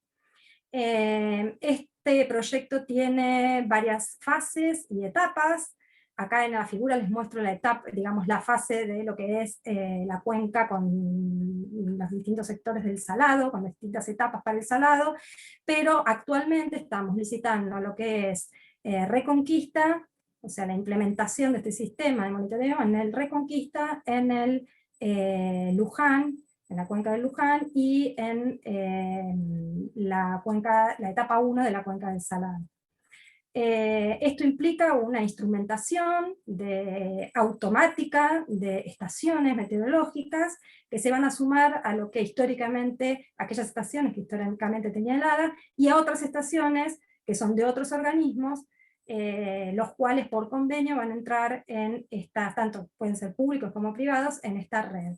Este proyecto tiene varias fases y etapas. Acá en la figura les muestro la etapa, digamos, la fase de lo que es la cuenca con los distintos sectores del salado, con las distintas etapas para el salado, pero actualmente estamos licitando lo que es Reconquista, o sea, la implementación de este sistema de monitoreo en el Reconquista, en el Luján, en la cuenca del Luján, y en la etapa 1 de la cuenca del Salado. Esto implica una instrumentación automática de estaciones meteorológicas que se van a sumar a lo que aquellas estaciones que históricamente tenía el ADA, y a otras estaciones que son de otros organismos, los cuales por convenio van a entrar en tanto pueden ser públicos como privados, en esta red.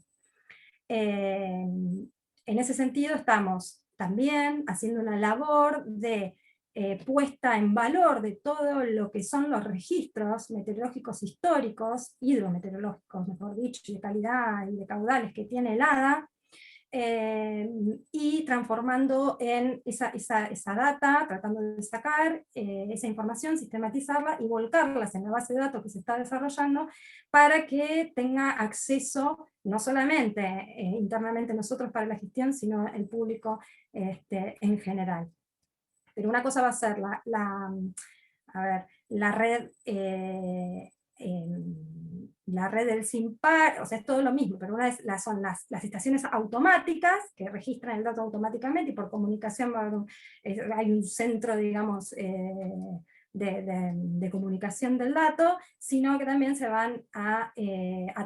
En ese sentido estamos también haciendo una labor de puesta en valor de todo lo que son los registros meteorológicos históricos, hidrometeorológicos, mejor dicho, de calidad y de caudales que tiene el ADA, y transformando en esa data, tratando de sacar esa información, sistematizarla y volcarlas en la base de datos que se está desarrollando, para que tenga acceso no solamente internamente nosotros para la gestión, sino el público en general. Pero una cosa va a ser la red la red del SINPAR, o sea, es todo lo mismo, pero una son las estaciones automáticas, que registran el dato automáticamente, y por comunicación hay un centro, digamos, de comunicación del dato, sino que también se van a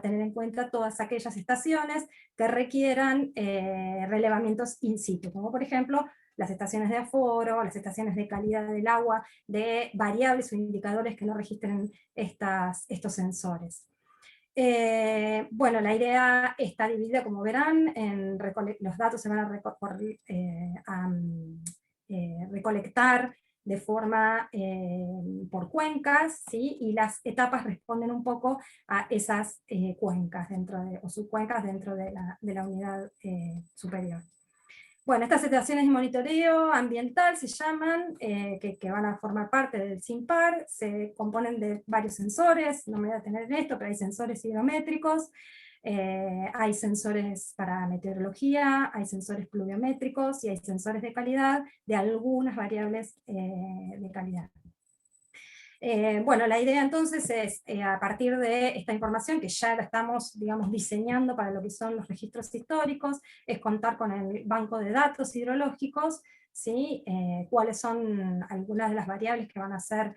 tener en cuenta todas aquellas estaciones que requieran relevamientos in situ, como por ejemplo las estaciones de aforo, las estaciones de calidad del agua, de variables o indicadores que no registren estos sensores. Bueno, la idea está dividida, como verán, los datos se van a recolectar de forma por cuencas, ¿sí? Y las etapas responden un poco a esas cuencas o subcuencas dentro de la unidad superior. Bueno, estas estaciones de monitoreo ambiental se llaman, que van a formar parte del SINPAR, se componen de varios sensores, no me voy a detener en esto, pero hay sensores hidrométricos, hay sensores para meteorología, hay sensores pluviométricos y hay sensores de calidad de algunas variables de calidad. Bueno, la idea entonces es, a partir de esta información, que ya la estamos, digamos, diseñando para lo que son los registros históricos, es contar con el banco de datos hidrológicos, ¿sí? Cuáles son algunas de las variables que van a ser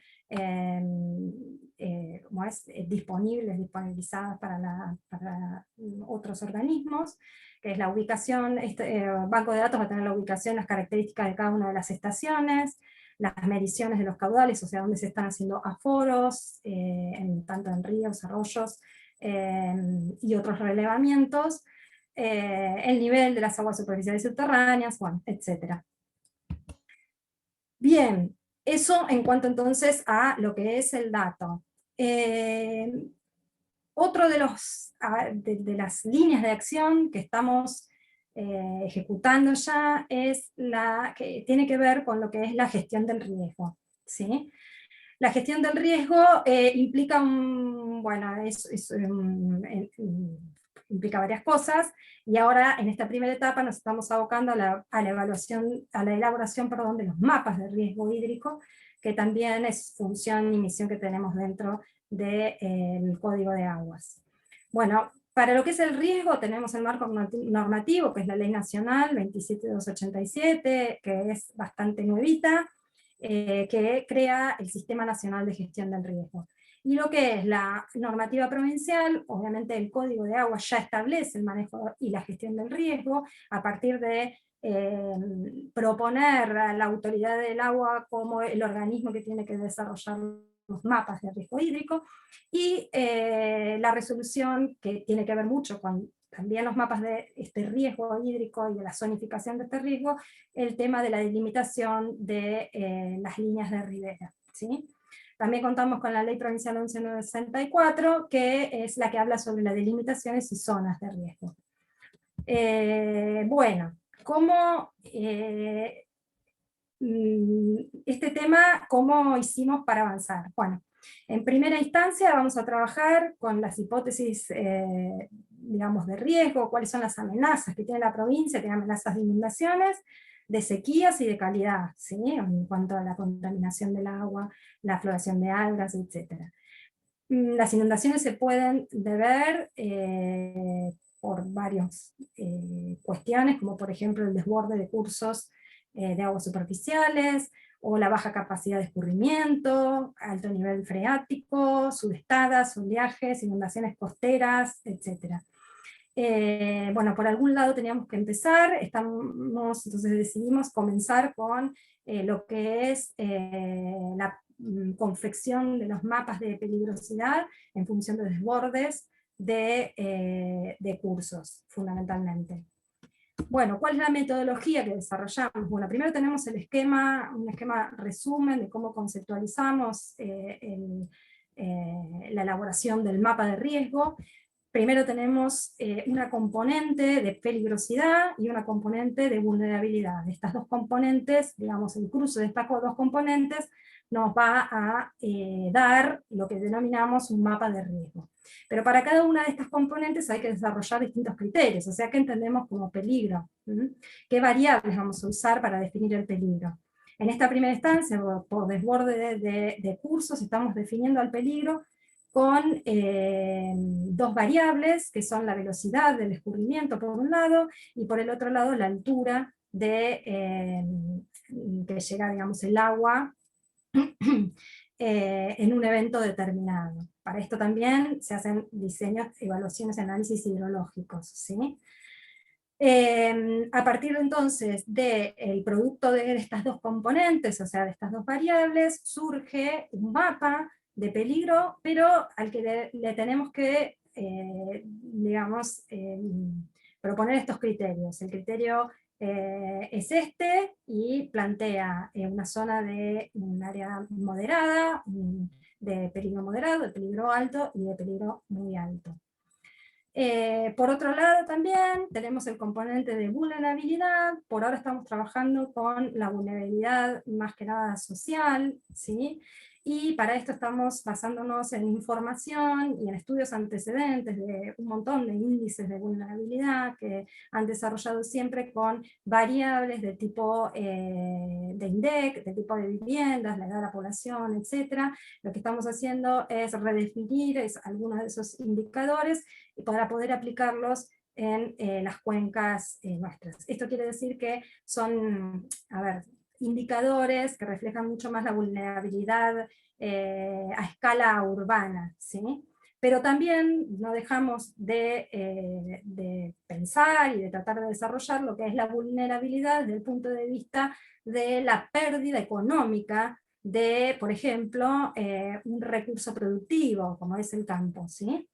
disponibilizadas para otros organismos, que es la ubicación. Este banco de datos va a tener la ubicación, las características de cada una de las estaciones, las mediciones de los caudales, o sea, dónde se están haciendo aforos, tanto en ríos, arroyos, y otros relevamientos, el nivel de las aguas superficiales subterráneas, bueno, etc. Bien, eso en cuanto entonces a lo que es el dato. Otro de las líneas de acción que estamos ejecutando ya es la que tiene que ver con lo que es la gestión del riesgo, ¿sí? La gestión del riesgo implica implica varias cosas, y ahora en esta primera etapa nos estamos abocando a la elaboración de los mapas de riesgo hídrico, que también es función y misión que tenemos dentro del Código de Aguas. Bueno, para lo que es el riesgo tenemos el marco normativo, que es la Ley Nacional 27287, que es bastante nuevita, que crea el Sistema Nacional de Gestión del Riesgo. Y lo que es la normativa provincial, obviamente el Código de Aguas ya establece el manejo y la gestión del riesgo, a partir de proponer a la autoridad del agua como el organismo que tiene que desarrollar los mapas de riesgo hídrico, y la resolución, que tiene que ver mucho con también los mapas de este riesgo hídrico y de la zonificación de este riesgo, el tema de la delimitación de las líneas de ribera, ¿sí? También contamos con la Ley Provincial 11.964, que es la que habla sobre las delimitaciones y zonas de riesgo. Bueno, ¿cómo este tema, cómo hicimos para avanzar? Bueno, en primera instancia vamos a trabajar con las hipótesis, digamos, de riesgo, cuáles son las amenazas que tiene la provincia, tiene amenazas de inundaciones, de sequías y de calidad, ¿sí? En cuanto a la contaminación del agua, la floración de algas, etc. Las inundaciones se pueden deber por varias cuestiones, como por ejemplo el desborde de cursos de aguas superficiales, o la baja capacidad de escurrimiento, alto nivel freático, sudestadas, oleajes, inundaciones costeras, etc. Bueno, por algún lado teníamos que empezar, entonces decidimos comenzar con lo que es la confección de los mapas de peligrosidad en función de desbordes de cursos, fundamentalmente. Bueno, ¿cuál es la metodología que desarrollamos? Bueno, primero tenemos un esquema resumen de cómo conceptualizamos la elaboración del mapa de riesgo. Primero tenemos una componente de peligrosidad y una componente de vulnerabilidad. Estas dos componentes, digamos, el cruce de estas dos componentes nos va a dar lo que denominamos un mapa de riesgo. Pero para cada una de estas componentes hay que desarrollar distintos criterios, o sea, ¿qué entendemos como peligro? ¿Qué variables vamos a usar para definir el peligro? En esta primera instancia, por desborde de cursos, estamos definiendo al peligro con dos variables, que son la velocidad del escurrimiento por un lado, y por el otro lado la altura que llega, digamos, el agua en un evento determinado. Para esto también se hacen diseños, evaluaciones y análisis hidrológicos, ¿sí? A partir entonces del producto de estas dos componentes, o sea, de estas dos variables, surge un mapa de peligro, pero al que le tenemos que, digamos, proponer estos criterios. El criterio es este, y plantea una zona de un área moderada, de peligro moderado, de peligro alto y de peligro muy alto. Por otro lado también tenemos el componente de vulnerabilidad. Por ahora estamos trabajando con la vulnerabilidad más que nada social, ¿sí? Y para esto estamos basándonos en información y en estudios antecedentes de un montón de índices de vulnerabilidad que han desarrollado siempre con variables de tipo de INDEC, de tipo de viviendas, la edad de la población, etc. Lo que estamos haciendo es redefinir algunos de esos indicadores para poder aplicarlos en las cuencas nuestras. Esto quiere decir que son, a ver, indicadores que reflejan mucho más la vulnerabilidad a escala urbana, ¿sí? Pero también no dejamos de pensar y de tratar de desarrollar lo que es la vulnerabilidad desde el punto de vista de la pérdida económica de, por ejemplo, un recurso productivo, como es el campo, ¿sí?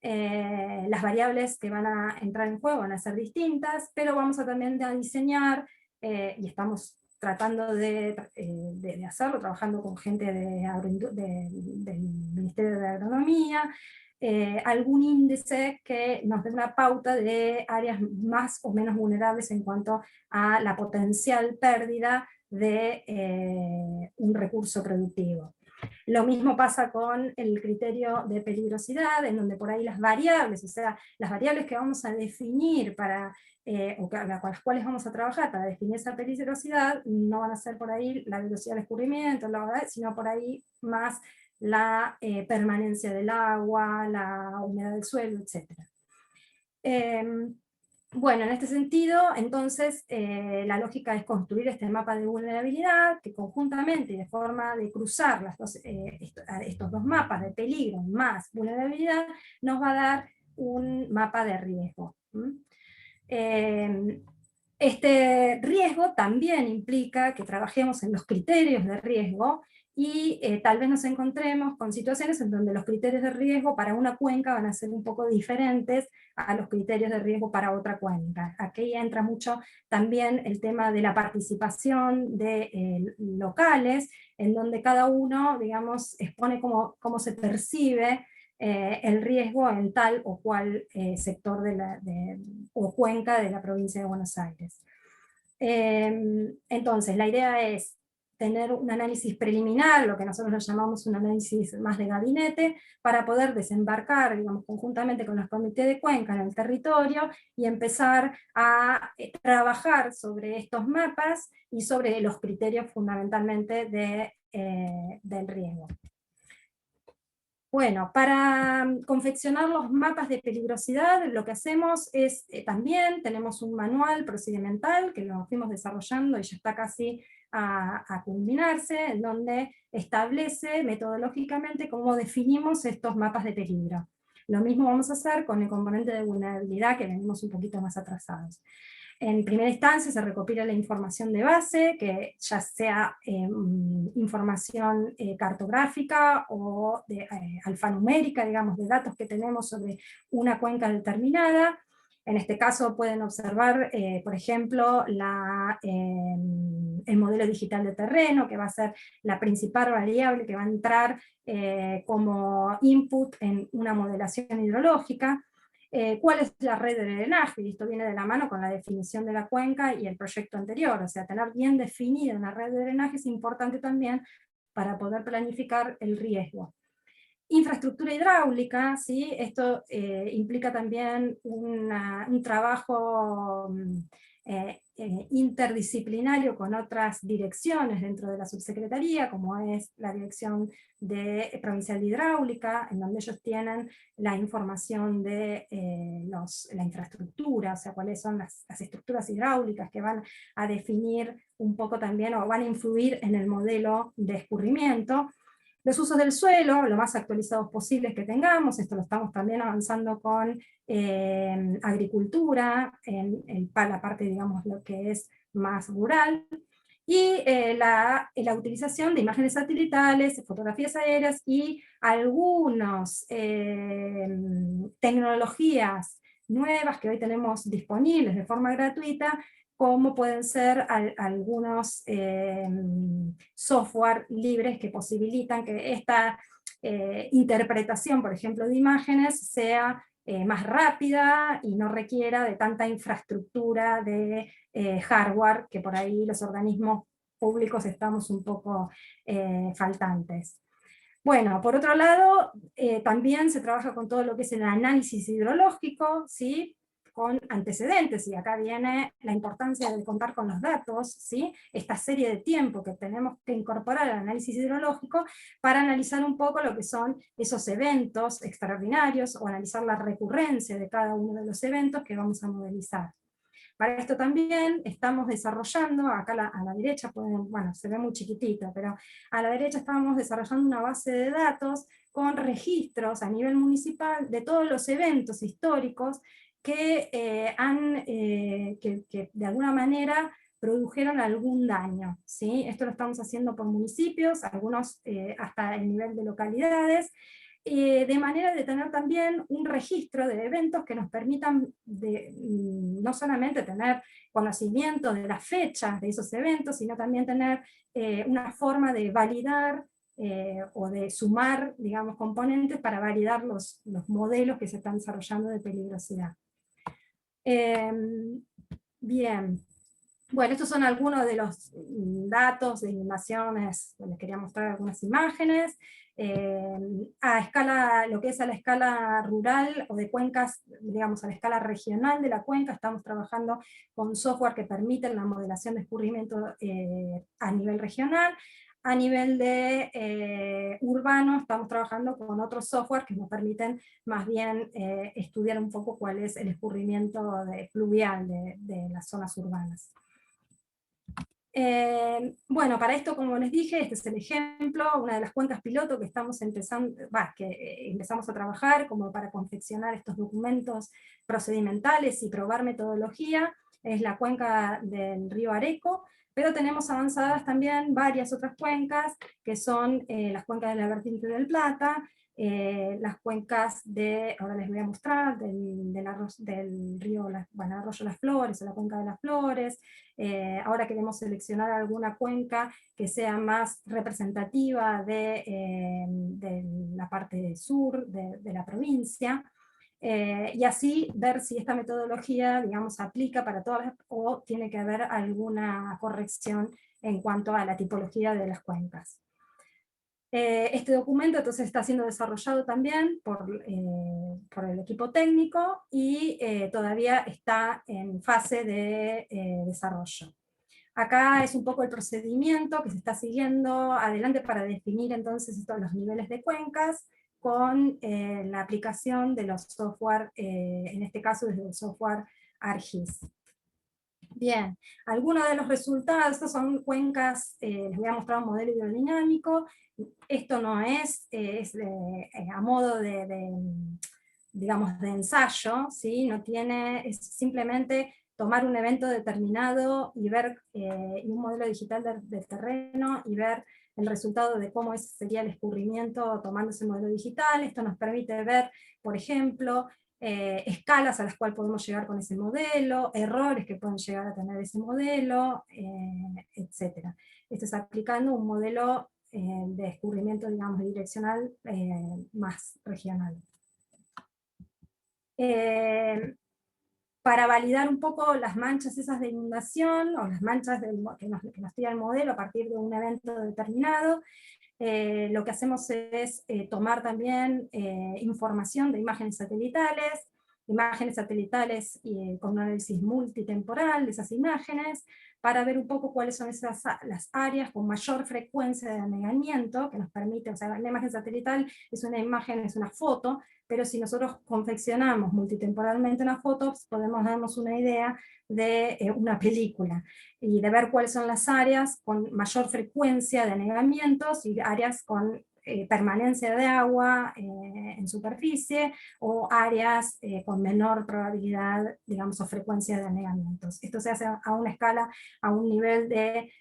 Las variables que van a entrar en juego van a ser distintas, pero vamos a también a diseñar, y estamos tratando de hacerlo, trabajando con gente del Ministerio de Agronomía, algún índice que nos dé una pauta de áreas más o menos vulnerables en cuanto a la potencial pérdida de un recurso productivo. Lo mismo pasa con el criterio de peligrosidad, en donde por ahí las variables, o sea, las variables que vamos a definir para, o con las cuales vamos a trabajar para definir esa peligrosidad, no van a ser por ahí la velocidad del escurrimiento, sino por ahí más la permanencia del agua, la humedad del suelo, etc. Bueno, en este sentido, entonces, la lógica es construir este mapa de vulnerabilidad que conjuntamente y de forma de cruzar estos dos mapas de peligro más vulnerabilidad, nos va a dar un mapa de riesgo. Este riesgo también implica que trabajemos en los criterios de riesgo, y tal vez nos encontremos con situaciones en donde los criterios de riesgo para una cuenca van a ser un poco diferentes a los criterios de riesgo para otra cuenca. Aquí entra mucho también el tema de la participación de locales, en donde cada uno, digamos, expone cómo se percibe el riesgo en tal o cual sector o cuenca de la provincia de Buenos Aires. Entonces, la idea es tener un análisis preliminar, lo que nosotros lo llamamos un análisis más de gabinete, para poder desembarcar, digamos, conjuntamente con los comités de cuenca en el territorio, y empezar a trabajar sobre estos mapas y sobre los criterios fundamentalmente del riesgo. Bueno, para confeccionar los mapas de peligrosidad, lo que hacemos es, también tenemos un manual procedimental que lo fuimos desarrollando y ya está casi a culminarse, en donde establece metodológicamente cómo definimos estos mapas de peligro. Lo mismo vamos a hacer con el componente de vulnerabilidad, que venimos un poquito más atrasados. En primera instancia se recopila la información de base, que ya sea información cartográfica o alfanumérica, digamos, de datos que tenemos sobre una cuenca determinada. En este caso pueden observar, por ejemplo, el modelo digital de terreno, que va a ser la principal variable que va a entrar como input en una modelación hidrológica. ¿Cuál es la red de drenaje? Y esto viene de la mano con la definición de la cuenca y el proyecto anterior, o sea, tener bien definida una red de drenaje es importante también para poder planificar el riesgo. Infraestructura hidráulica, ¿sí? Esto implica también un trabajo interdisciplinario con otras direcciones dentro de la subsecretaría, como es la dirección provincial de hidráulica, en donde ellos tienen la información de la infraestructura, o sea, cuáles son las estructuras hidráulicas que van a definir un poco también, o van a influir en el modelo de escurrimiento. Los usos del suelo, lo más actualizados posibles que tengamos, esto lo estamos también avanzando con agricultura, para la parte, digamos, lo que es más rural, y la utilización de imágenes satelitales, fotografías aéreas y algunas tecnologías nuevas que hoy tenemos disponibles de forma gratuita, como pueden ser algunos software libres que posibilitan que esta interpretación, por ejemplo, de imágenes sea más rápida y no requiera de tanta infraestructura de hardware que por ahí los organismos públicos estamos un poco faltantes. Bueno, por otro lado, también se trabaja con todo lo que es el análisis hidrológico, ¿sí? Con antecedentes, y acá viene la importancia de contar con los datos, ¿sí? Esta serie de tiempo que tenemos que incorporar al análisis hidrológico para analizar un poco lo que son esos eventos extraordinarios, o analizar la recurrencia de cada uno de los eventos que vamos a modelizar. Para esto también estamos desarrollando, acá a la derecha, bueno, se ve muy chiquitito, pero a la derecha estamos desarrollando una base de datos con registros a nivel municipal de todos los eventos históricos que, que de alguna manera produjeron algún daño, ¿sí? Esto lo estamos haciendo por municipios, algunos hasta el nivel de localidades, de manera de tener también un registro de eventos que nos permitan no solamente tener conocimiento de las fechas de esos eventos, sino también tener una forma de validar o de sumar, digamos, componentes para validar los modelos que se están desarrollando de peligrosidad. Bien. Bueno, estos son algunos de los datos de inundaciones, les quería mostrar algunas imágenes. A escala, lo que es a la escala rural o de cuencas, digamos a la escala regional de la cuenca, estamos trabajando con software que permiten la modelación de escurrimiento a nivel regional. A nivel de urbano estamos trabajando con otros software que nos permiten más bien estudiar un poco cuál es el escurrimiento pluvial de las zonas urbanas. Bueno, para esto, como les dije, este es el ejemplo, una de las cuencas piloto que estamos empezamos a trabajar como para confeccionar estos documentos procedimentales y probar metodología, es la cuenca del río Areco, pero tenemos avanzadas también varias otras cuencas, que son las cuencas de la vertiente del Plata, las cuencas ahora les voy a mostrar, del río, Arroyo Las Flores, o la cuenca de las Flores. Ahora queremos seleccionar alguna cuenca que sea más representativa de la parte sur de la provincia, y así ver si esta metodología, digamos, aplica para todas o tiene que haber alguna corrección en cuanto a la tipología de las cuencas. Este documento entonces está siendo desarrollado también por el equipo técnico y todavía está en fase de desarrollo. Acá es un poco el procedimiento que se está siguiendo adelante para definir entonces los niveles de cuencas con la aplicación de los software, en este caso desde el software ARGIS. Bien, algunos de los resultados, estos son cuencas, les voy a mostrar un modelo hidrodinámico. Esto no es, a modo digamos, de ensayo, ¿sí? No tiene, es simplemente tomar un evento determinado y ver un modelo digital del terreno y ver el resultado de cómo sería el escurrimiento tomando ese modelo digital. Esto nos permite ver, por ejemplo, escalas a las cuales podemos llegar con ese modelo, errores que pueden llegar a tener ese modelo, etc. Esto es aplicando un modelo de escurrimiento, digamos, direccional más regional. Para validar un poco las manchas esas de inundación, o las manchas que nos tira el modelo a partir de un evento determinado, lo que hacemos es tomar también información de imágenes satelitales, imágenes satelitales con un análisis multitemporal de esas imágenes, para ver un poco cuáles son las áreas con mayor frecuencia de anegamiento, que nos permite, o sea, la imagen satelital es una imagen, es una foto, pero si nosotros confeccionamos multitemporalmente una foto, podemos darnos una idea de una película, y de ver cuáles son las áreas con mayor frecuencia de anegamientos, y áreas con permanencia de agua en superficie, o áreas con menor probabilidad, digamos, o frecuencia de anegamientos. Esto se hace a una escala, a un nivel de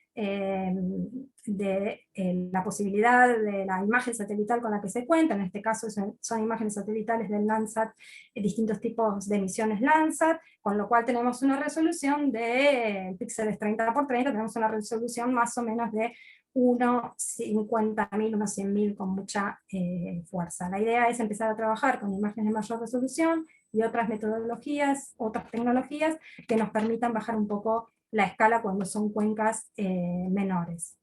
la posibilidad de la imagen satelital con la que se cuenta. En este caso son imágenes satelitales del Landsat, distintos tipos de emisiones Landsat, con lo cual tenemos una resolución de píxeles 30 por 30, tenemos una resolución más o menos de 1.50.000, 1.100.000 con mucha fuerza. La idea es empezar a trabajar con imágenes de mayor resolución y otras metodologías, otras tecnologías que nos permitan bajar un poco la escala cuando son cuencas menores.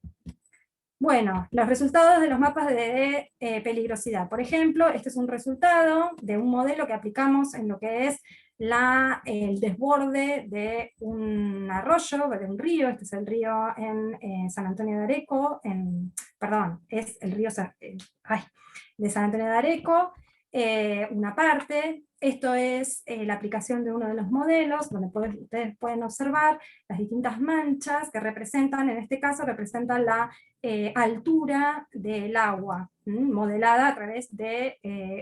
Bueno, los resultados de los mapas de peligrosidad. Por ejemplo, este es un resultado de un modelo que aplicamos en lo que es el desborde de un arroyo, de un río. Este es el río en San Antonio de Areco, perdón, es el río de San Antonio de Areco, una parte. Esto es la aplicación de uno de los modelos, donde ustedes pueden observar las distintas manchas que representan, en este caso representan la altura del agua, modelada a través de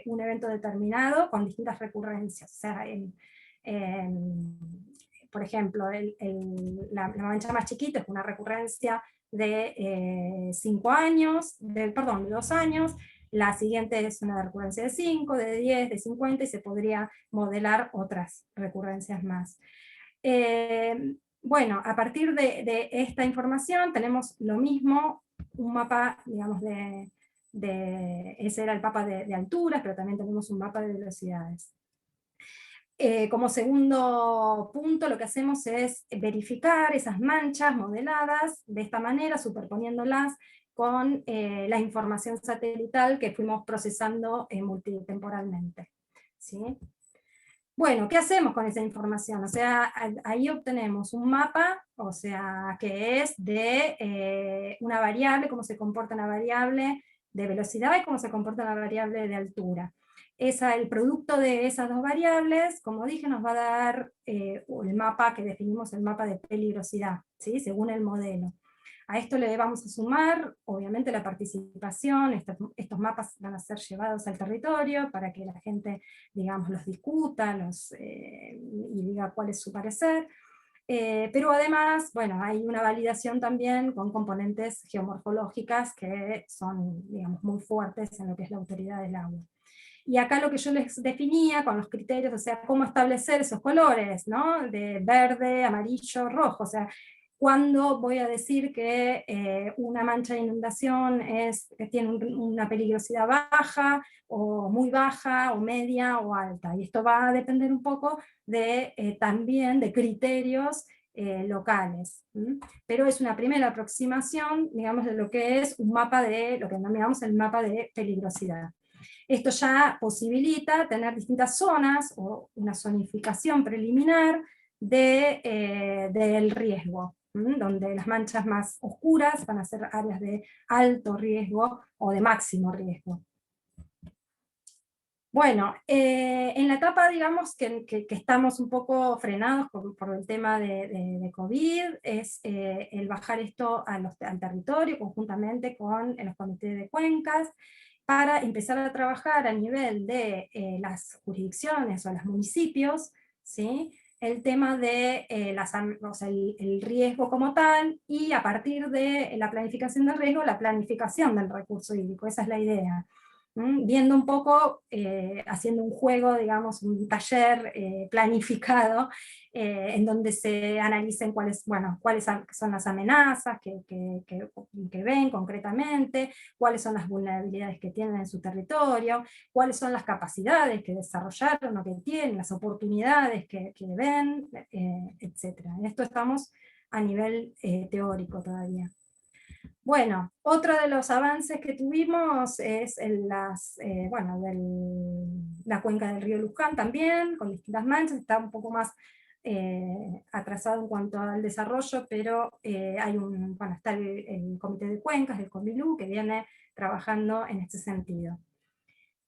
un evento determinado con distintas recurrencias. O sea, por ejemplo, la mancha más chiquita es una recurrencia de 5 años, de 2 años. La siguiente es una recurrencia de 5, de 10, de 50, y se podría modelar otras recurrencias más. Bueno, a partir de esta información tenemos lo mismo, un mapa, digamos, ese era el mapa de alturas, pero también tenemos un mapa de velocidades. Como segundo punto, lo que hacemos es verificar esas manchas modeladas de esta manera, superponiéndolas con la información satelital que fuimos procesando multitemporalmente. ¿Sí? Bueno, ¿qué hacemos con esa información? O sea, ahí obtenemos un mapa, o sea, que es de una variable, cómo se comporta una variable de velocidad y cómo se comporta una variable de altura. El producto de esas dos variables, como dije, nos va a dar el mapa que definimos, el mapa de peligrosidad, ¿sí? Según el modelo. A esto le vamos a sumar, obviamente, la participación. Estos mapas van a ser llevados al territorio para que la gente, digamos, los discuta y diga cuál es su parecer. Pero además, bueno, hay una validación también con componentes geomorfológicas que son, digamos, muy fuertes en lo que es la autoridad del agua. Y acá lo que yo les definía con los criterios, o sea, cómo establecer esos colores, ¿no? De verde, amarillo, rojo, o sea, cuándo voy a decir que una mancha de inundación tiene una peligrosidad baja, o muy baja, o media, o alta. Y esto va a depender un poco también de criterios locales. Pero es una primera aproximación, digamos, de lo que es un mapa de, lo que denominamos el mapa de peligrosidad. Esto ya posibilita tener distintas zonas, o una zonificación preliminar del riesgo, donde las manchas más oscuras van a ser áreas de alto riesgo o de máximo riesgo. Bueno, en la etapa, digamos, que estamos un poco frenados por el tema de COVID, es el bajar esto al territorio, conjuntamente con los comités de cuencas, para empezar a trabajar a nivel de las jurisdicciones o los municipios, ¿sí? El tema de el riesgo como tal, y a partir de la planificación del riesgo, la planificación del recurso hídrico. Esa es la idea. Viendo un poco, haciendo un juego, digamos, un taller planificado, en donde se analicen cuáles son las amenazas que ven concretamente, cuáles son las vulnerabilidades que tienen en su territorio, cuáles son las capacidades que desarrollaron o que tienen, las oportunidades que ven, etc. En esto estamos a nivel teórico todavía. Bueno, otro de los avances que tuvimos es la cuenca del río Luján también, con distintas manchas, está un poco más atrasado en cuanto al desarrollo, pero está el Comité de Cuencas, el CONVILU, que viene trabajando en este sentido.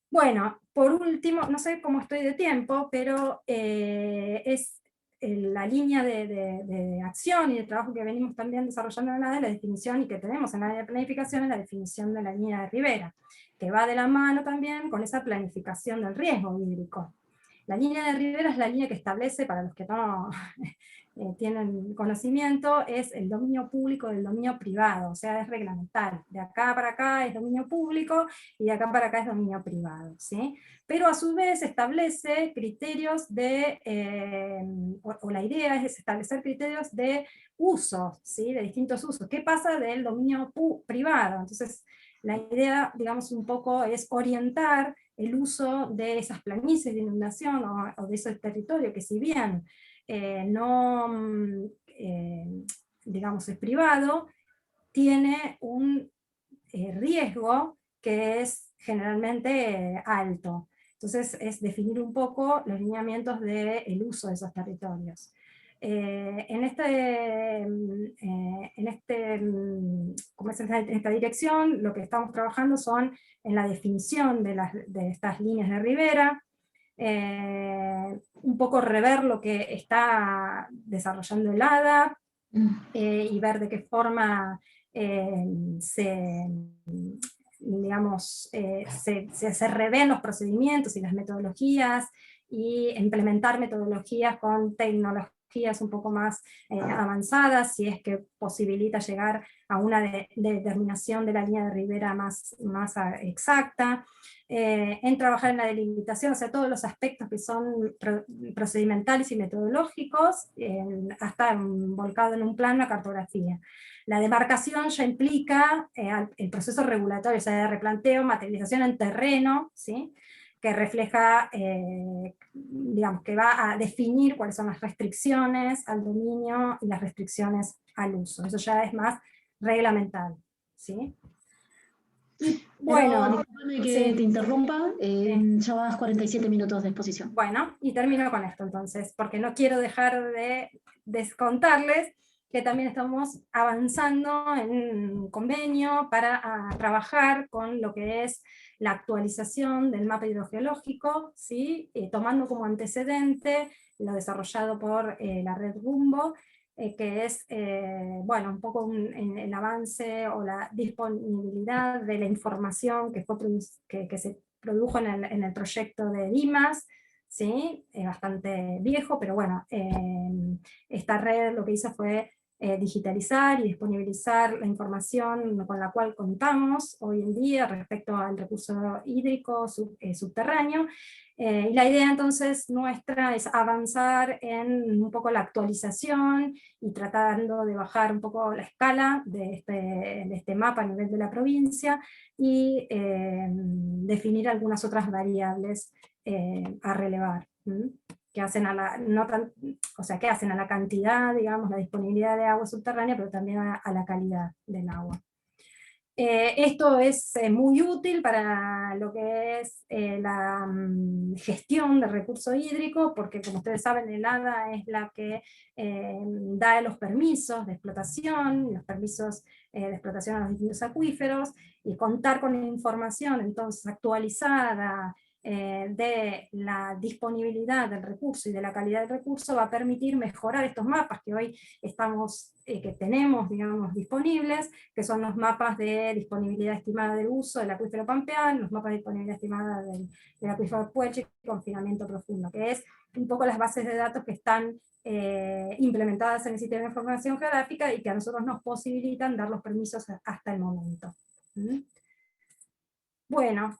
Bueno, por último, no sé cómo estoy de tiempo, pero es la línea de acción y de trabajo que venimos también desarrollando en la definición y que tenemos en la área de planificación, es la definición de la línea de ribera, que va de la mano también con esa planificación del riesgo hídrico. La línea de ribera es la línea que establece, para los que no tienen conocimiento, es el dominio público del dominio privado, o sea, es reglamentario. De acá para acá es dominio público y de acá para acá es dominio privado, ¿sí? Pero a su vez establece criterios de, o la idea es establecer criterios de usos, ¿sí? De distintos usos. ¿Qué pasa del dominio privado? Entonces, la idea, digamos, un poco es orientar el uso de esas planicies de inundación o de ese territorio que, si bien digamos, es privado, tiene un riesgo que es generalmente alto. Entonces es definir un poco los lineamientos del uso de esos territorios. En esta dirección, lo que estamos trabajando son en la definición de estas líneas de ribera, un poco rever lo que está desarrollando el ADA, y ver de qué forma se revén los procedimientos y las metodologías, y implementar metodologías con tecnologías un poco más avanzadas, si es que posibilita llegar a una determinación de la línea de ribera más exacta, en trabajar en la delimitación, o sea, todos los aspectos que son procedimentales y metodológicos, hasta volcado en un plan, una cartografía. La demarcación ya implica el proceso regulatorio, o sea, de replanteo, materialización en terreno, ¿sí? Que refleja, digamos, que va a definir cuáles son las restricciones al dominio y las restricciones al uso. Eso ya es más reglamentario, ¿sí? Y bueno, discúlpame que te interrumpa, ya vas 47 minutos de exposición. Bueno, y termino con esto entonces, porque no quiero dejar de descontarles que también estamos avanzando en un convenio para trabajar con lo que es la actualización del mapa hidrogeológico, ¿sí? Tomando como antecedente lo desarrollado por la red Rumbo, que es bueno, un poco el avance o la disponibilidad de la información que se produjo en el proyecto de DIMAS, ¿sí? Bastante viejo, pero bueno, esta red lo que hizo fue digitalizar y disponibilizar la información con la cual contamos hoy en día respecto al recurso hídrico subterráneo. Y la idea entonces nuestra es avanzar en un poco la actualización y tratando de bajar un poco la escala de este mapa a nivel de la provincia, y definir algunas otras variables a relevar, que hacen que hacen a la cantidad, digamos, la disponibilidad de agua subterránea, pero también a la calidad del agua. Esto es muy útil para lo que es la gestión del recurso hídrico, porque como ustedes saben, el ADA es la que da los permisos de explotación, los permisos de explotación a los distintos acuíferos, y contar con información entonces actualizada de la disponibilidad del recurso y de la calidad del recurso va a permitir mejorar estos mapas que hoy que tenemos, digamos, disponibles, que son los mapas de disponibilidad estimada del uso del acuífero pampeano, los mapas de disponibilidad estimada del acuífero Puelche y confinamiento profundo, que es un poco las bases de datos que están implementadas en el sistema de información geográfica y que a nosotros nos posibilitan dar los permisos hasta el momento. Bueno,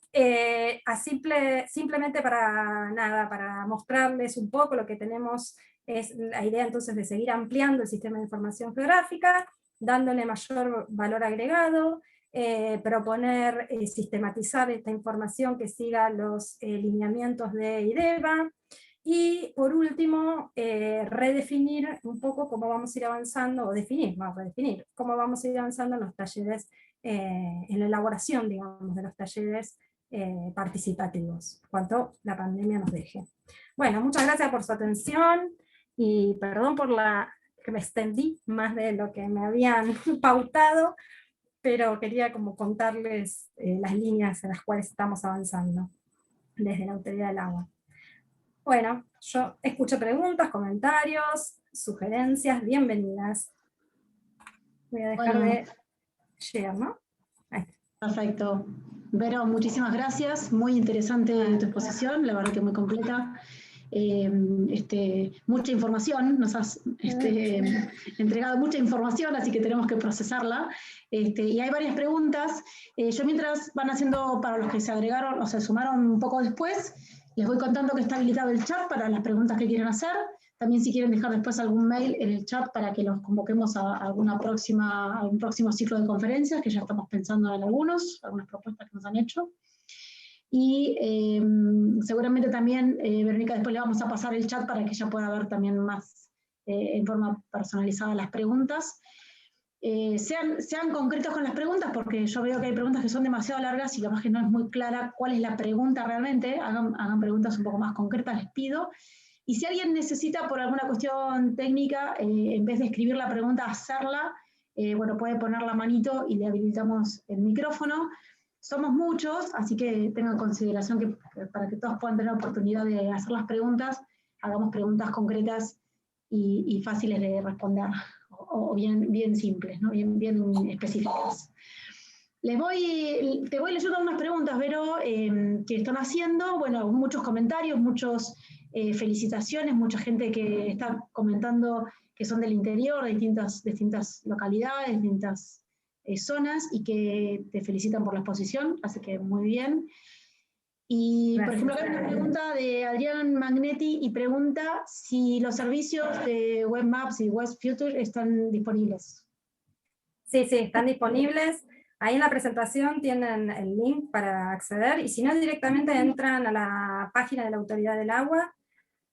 simplemente para mostrarles un poco lo que tenemos, es la idea entonces de seguir ampliando el sistema de información geográfica, dándole mayor valor agregado, proponer sistematizar esta información que siga los lineamientos de IDEVA, y por último, redefinir un poco cómo vamos a ir avanzando, o redefinir cómo vamos a ir avanzando en los talleres, en la elaboración, digamos, de los talleres participativos, cuanto la pandemia nos deje. Bueno, muchas gracias por su atención y perdón por que me extendí más de lo que me habían pautado, pero quería como contarles las líneas en las cuales estamos avanzando desde la Autoridad del Agua. Bueno, yo escucho preguntas, comentarios, sugerencias, bienvenidas. Voy a dejar de share, ¿no? Ahí. Perfecto. Vero, muchísimas gracias. Muy interesante tu exposición, la verdad que muy completa. Mucha información, nos has entregado mucha información, así que tenemos que procesarla. Y hay varias preguntas. Yo mientras van haciendo, para los que se agregaron o se sumaron un poco después, les voy contando que está habilitado el chat para las preguntas que quieran hacer. También si quieren dejar después algún mail en el chat para que los convoquemos a algún próximo ciclo de conferencias, que ya estamos pensando en algunas propuestas que nos han hecho. Y seguramente también, Verónica, después le vamos a pasar el chat para que ella pueda ver también más en forma personalizada las preguntas. Sean concretos con las preguntas, porque yo veo que hay preguntas que son demasiado largas y capaz que no es muy clara cuál es la pregunta realmente. Hagan preguntas un poco más concretas, les pido. Y si alguien necesita por alguna cuestión técnica, en vez de escribir la pregunta, hacerla, bueno, puede poner la manito y le habilitamos el micrófono. Somos muchos, así que tengan consideración que para que todos puedan tener la oportunidad de hacer las preguntas, hagamos preguntas concretas y fáciles de responder, o bien simples, ¿no? bien específicas. Te voy leyendo unas preguntas, Vero, que están haciendo. Bueno, muchos comentarios, muchas felicitaciones, mucha gente que está comentando que son del interior, de distintas localidades, distintas zonas, y que te felicitan por la exposición, así que muy bien. Y, Gracias. por ejemplo, acá hay una pregunta de Adrián Magnetti y pregunta si los servicios de Web Maps y Web Future están disponibles. Sí, están disponibles. Ahí en la presentación tienen el link para acceder, y si no, directamente entran a la página de la Autoridad del Agua,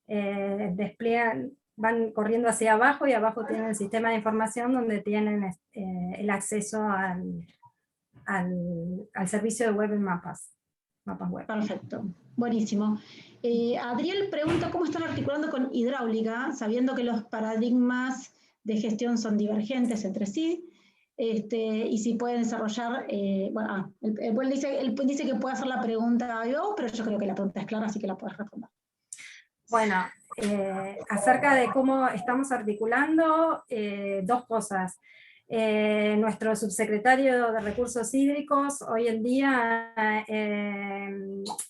despliegan, van corriendo hacia abajo, y abajo tienen el sistema de información donde tienen el acceso al servicio de web en mapas web. Perfecto, buenísimo. Adriel pregunta cómo están articulando con hidráulica, sabiendo que los paradigmas de gestión son divergentes entre sí, y si pueden desarrollar, bueno, él dice que puede hacer la pregunta yo, pero yo creo que la pregunta es clara, así que la puedes responder. Bueno, acerca de cómo estamos articulando, dos cosas. Nuestro subsecretario de Recursos Hídricos hoy en día,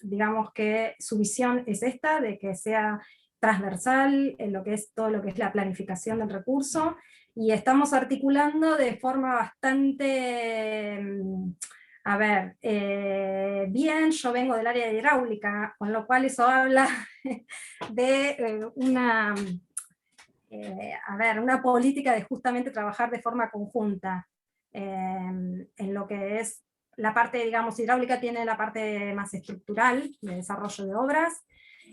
digamos que su visión es esta, de que sea transversal en lo que es todo lo que es la planificación del recurso, y estamos articulando de forma bastante, bien. Yo vengo del área de hidráulica, con lo cual eso habla de una política de justamente trabajar de forma conjunta en lo que es la parte, digamos, hidráulica tiene la parte más estructural de desarrollo de obras,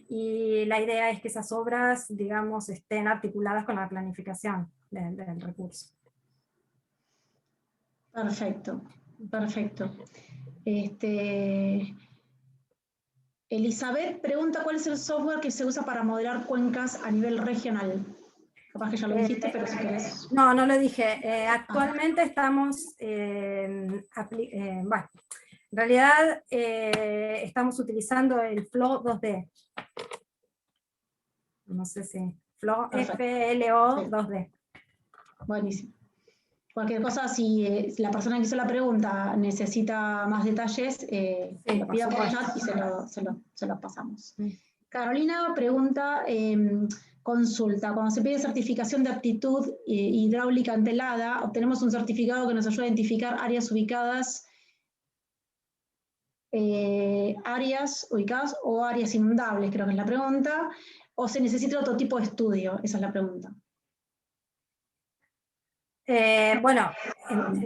y la idea es que esas obras, digamos, estén articuladas con la planificación del recurso. Perfecto, perfecto. Elizabeth pregunta cuál es el software que se usa para modelar cuencas a nivel regional. Capaz que ya lo dijiste, pero si querés. No lo dije. Actualmente estamos, bueno, en realidad estamos utilizando el Flow 2D. No sé si Flow, FLO 2D. Buenísimo. Cualquier cosa, si la persona que hizo la pregunta necesita más detalles, lo pida por el chat y se lo pasamos. Carolina pregunta, consulta, cuando se pide certificación de aptitud hidráulica ante el ADA, obtenemos un certificado que nos ayuda a identificar áreas ubicadas o áreas inundables, creo que es la pregunta, o se necesita otro tipo de estudio, esa es la pregunta. Bueno,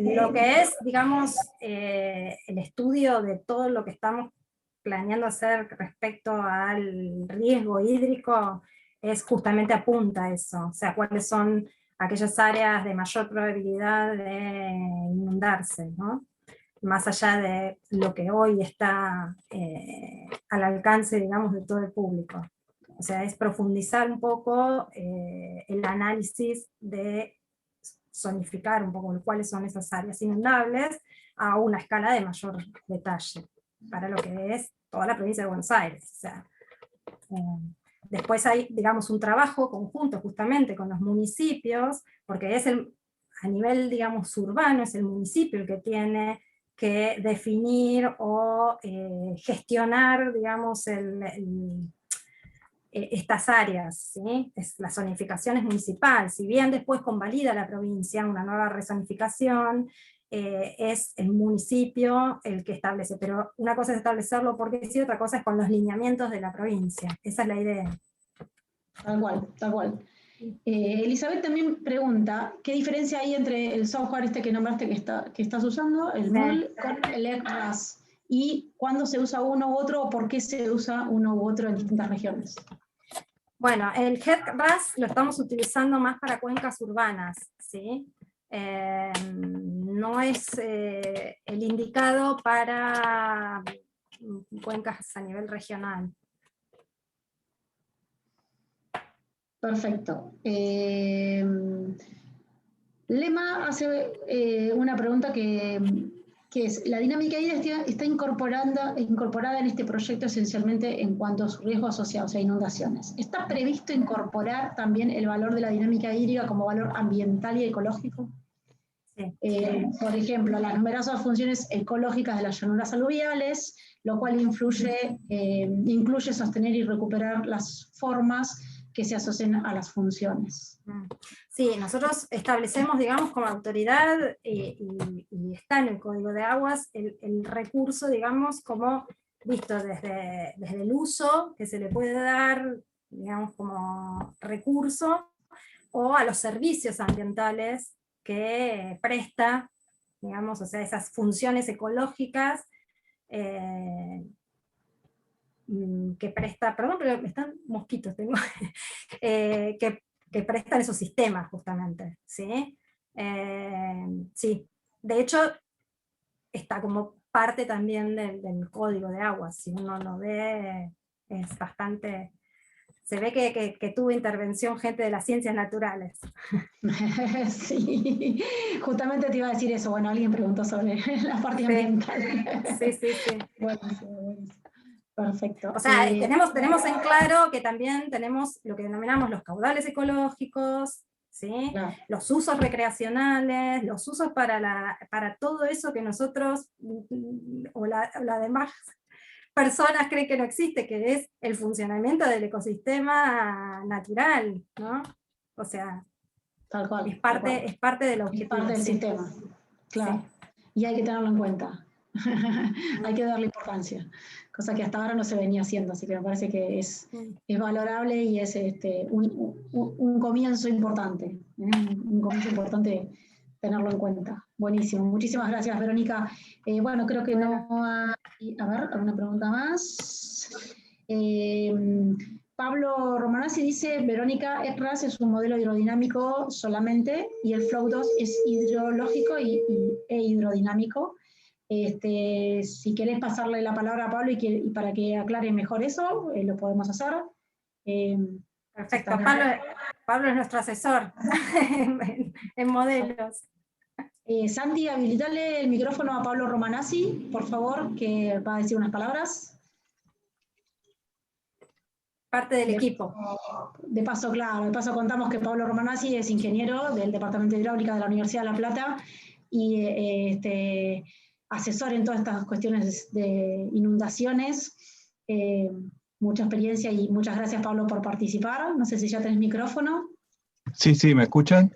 lo que es, digamos, el estudio de todo lo que estamos planeando hacer respecto al riesgo hídrico, es justamente apunta a eso, o sea, cuáles son aquellas áreas de mayor probabilidad de inundarse, ¿no? más allá de lo que hoy está al alcance, digamos, de todo el público. O sea, es profundizar un poco el análisis de zonificar un poco cuáles son esas áreas inundables a una escala de mayor detalle, para lo que es toda la provincia de Buenos Aires. O sea, después hay, digamos, un trabajo conjunto justamente con los municipios, porque es a nivel, digamos, urbano, es el municipio el que tiene que definir o gestionar, digamos, estas áreas, ¿sí? La zonificación es municipal, si bien después convalida la provincia una nueva rezonificación, es el municipio el que establece, pero una cosa es establecerlo porque sí, otra cosa es con los lineamientos de la provincia, esa es la idea. Tal cual, tal cual. Elizabeth también pregunta, ¿qué diferencia hay entre el software este que nombraste que estás usando, el MUL, con el ECRAS? ¿Y cuándo se usa uno u otro, o por qué se usa uno u otro en distintas regiones? Bueno, el ECRAS lo estamos utilizando más para cuencas urbanas, ¿sí? No es el indicado para cuencas a nivel regional. Perfecto. Lema hace una pregunta que es, la dinámica hídrica está incorporada en este proyecto esencialmente en cuanto a sus riesgos asociados a inundaciones. ¿Está previsto incorporar también el valor de la dinámica hídrica como valor ambiental y ecológico? Sí. Por ejemplo, las numerosas funciones ecológicas de las llanuras aluviales, lo cual incluye sostener y recuperar las formas que se asocian a las funciones. Sí, nosotros establecemos, digamos, como autoridad, y está en el Código de Aguas, el recurso, digamos, como visto desde el uso que se le puede dar, digamos, como recurso, o a los servicios ambientales que presta, digamos, o sea, esas funciones ecológicas que presta, perdón, pero están mosquitos, tengo, que prestan esos sistemas justamente, ¿sí? Sí, de hecho, está como parte también del Código de Aguas, si uno lo ve, es bastante... Se ve que tuvo intervención gente de las ciencias naturales. Sí, justamente te iba a decir eso. Bueno, alguien preguntó sobre la parte ambiental. Sí. Buenísimo. Perfecto. O sea, tenemos en claro que también tenemos lo que denominamos los caudales ecológicos, ¿sí? Claro. Los usos recreacionales, los usos para todo eso que nosotros, o la demás personas creen que no existe, que es el funcionamiento del ecosistema natural, ¿no? O sea, tal cual, es parte del objetivo. Es parte del sistema, claro. Sí. Y hay que tenerlo en cuenta. Hay que darle importancia, cosa que hasta ahora no se venía haciendo, así que me parece que es valorable y es un comienzo importante, un comienzo importante tenerlo en cuenta. Buenísimo, muchísimas gracias, Verónica. Bueno, creo que no hay, a ver, alguna pregunta más. Pablo Romanazzi dice, Verónica, ECRAS es un modelo hidrodinámico solamente y el Flow 2 es hidrológico e hidrodinámico. Si querés pasarle la palabra a Pablo y para que aclare mejor eso, lo podemos hacer. Perfecto, Pablo es nuestro asesor en modelos. Santi, habilitale el micrófono a Pablo Romanazzi, por favor, que va a decir unas palabras. Parte del equipo. De paso, claro, de paso contamos que Pablo Romanazzi es ingeniero del Departamento de Hidráulica de la Universidad de La Plata y asesor en todas estas cuestiones de inundaciones. Mucha experiencia y muchas gracias, Pablo, por participar. No sé si ya tenés micrófono. Sí, ¿me escuchan?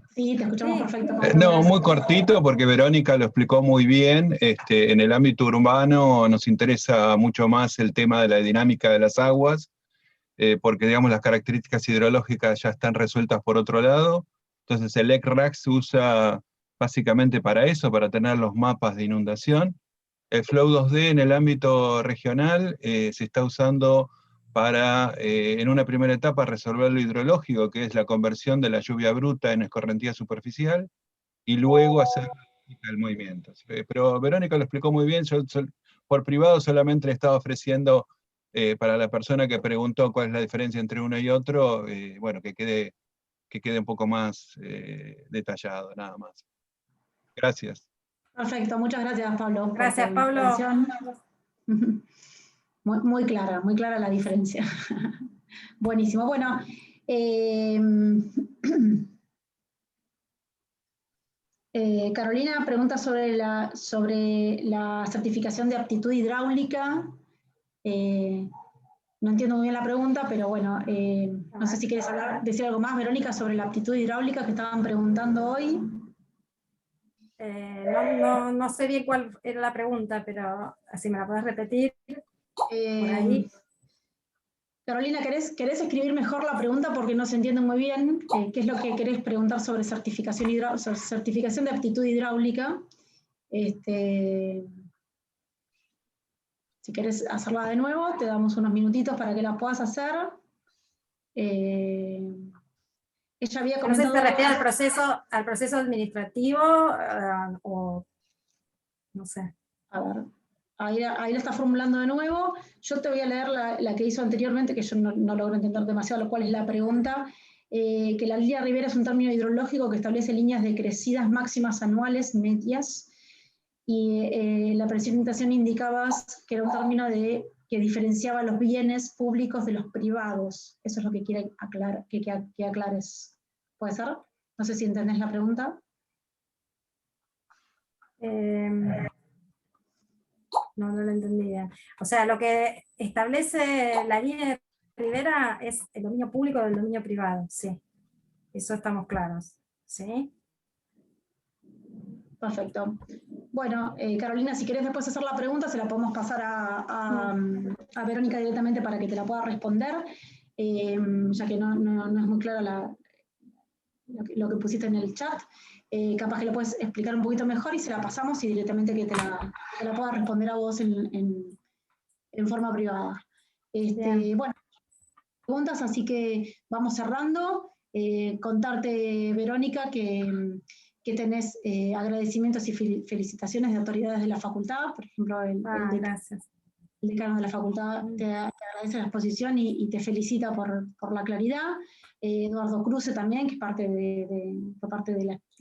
Sí, te escuchamos perfecto, Pablo. No, gracias. muy cortito porque Verónica lo explicó muy bien. En el ámbito urbano nos interesa mucho más el tema de la dinámica de las aguas, porque digamos las características hidrológicas ya están resueltas por otro lado. Entonces el ECRAS se usa básicamente para eso, para tener los mapas de inundación. El Flow 2D en el ámbito regional se está usando para, en una primera etapa, resolver lo hidrológico, que es la conversión de la lluvia bruta en escorrentía superficial, y luego hacer El movimiento. Pero Verónica lo explicó muy bien, yo por privado solamente le estaba ofreciendo para la persona que preguntó cuál es la diferencia entre uno y otro, bueno, que quede un poco más detallado, nada más. Gracias. Perfecto, muchas gracias, Pablo. Gracias, por tu Pablo. intervención. Muy clara la diferencia. Buenísimo. Bueno, Carolina pregunta sobre la certificación de aptitud hidráulica. No entiendo muy bien la pregunta, pero bueno, no sé si quieres decir algo más, Verónica, sobre la aptitud hidráulica que estaban preguntando hoy. No sé bien cuál era la pregunta, pero así me la podés repetir. Por ahí. Carolina, ¿querés escribir mejor la pregunta porque no se entiende muy bien? ¿Qué es lo que querés preguntar sobre certificación de aptitud hidráulica? Si querés hacerla de nuevo, te damos unos minutitos para que la puedas hacer. Ella había comentado... No sé si se refiere al proceso administrativo o no sé. A ver, ahí la está formulando de nuevo. Yo te voy a leer la que hizo anteriormente, que yo no logro entender demasiado, lo cual es la pregunta. Que la línea ribera es un término hidrológico que establece líneas de crecidas máximas anuales medias. Y la presentación indicabas que era un término que diferenciaba los bienes públicos de los privados. Eso es lo que quiere que aclares. ¿Puede ser? No sé si entendés la pregunta. No lo entendí bien. O sea, lo que establece la línea de ribera es el dominio público del dominio privado, sí. Eso estamos claros, ¿sí? Perfecto. Bueno, Carolina, si querés después hacer la pregunta, se la podemos pasar a Verónica directamente para que te la pueda responder, ya que no es muy claro lo que pusiste en el chat. Capaz que lo puedes explicar un poquito mejor y se la pasamos y directamente que te la pueda responder a vos en forma privada. Bueno, preguntas, así que vamos cerrando. Contarte, Verónica, que tenés agradecimientos y felicitaciones de autoridades de la facultad, por ejemplo, el decano de la facultad te agradece la exposición y te felicita por la claridad. Eduardo Cruce también, que es parte de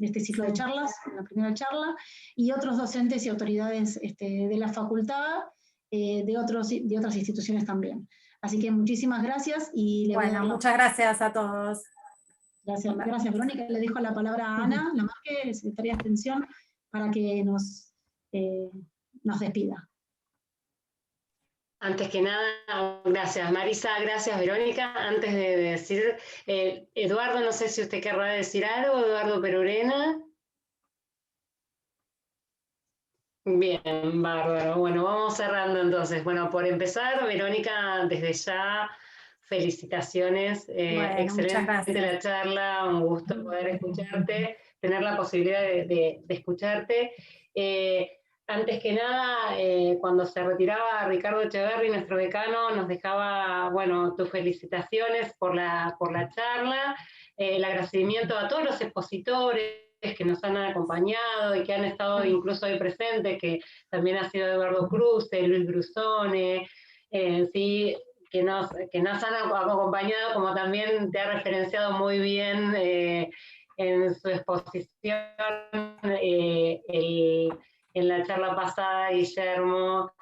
este ciclo de charlas, la primera charla, y otros docentes y autoridades de la facultad, de otras instituciones también. Así que muchísimas gracias. Muchas gracias a todos. Gracias, Verónica. Le dejo la palabra a Ana Lamarque, secretaria de Extensión, para que nos despida. Antes que nada, gracias Marisa, gracias Verónica. Antes de decir, Eduardo, no sé si usted querrá decir algo, Eduardo Perurena. Bien, bárbaro. Bueno, vamos cerrando entonces. Bueno, por empezar, Verónica, desde ya, felicitaciones. Excelente la charla, un gusto poder escucharte, tener la posibilidad de escucharte. Antes que nada, cuando se retiraba Ricardo Echeverri, nuestro decano, nos dejaba, bueno, tus felicitaciones por la charla, el agradecimiento a todos los expositores que nos han acompañado y que han estado incluso hoy presentes, que también ha sido Eduardo Cruz, Luis Brusone, sí, que nos han acompañado, como también te ha referenciado muy bien en su exposición en la charla pasada, Guillermo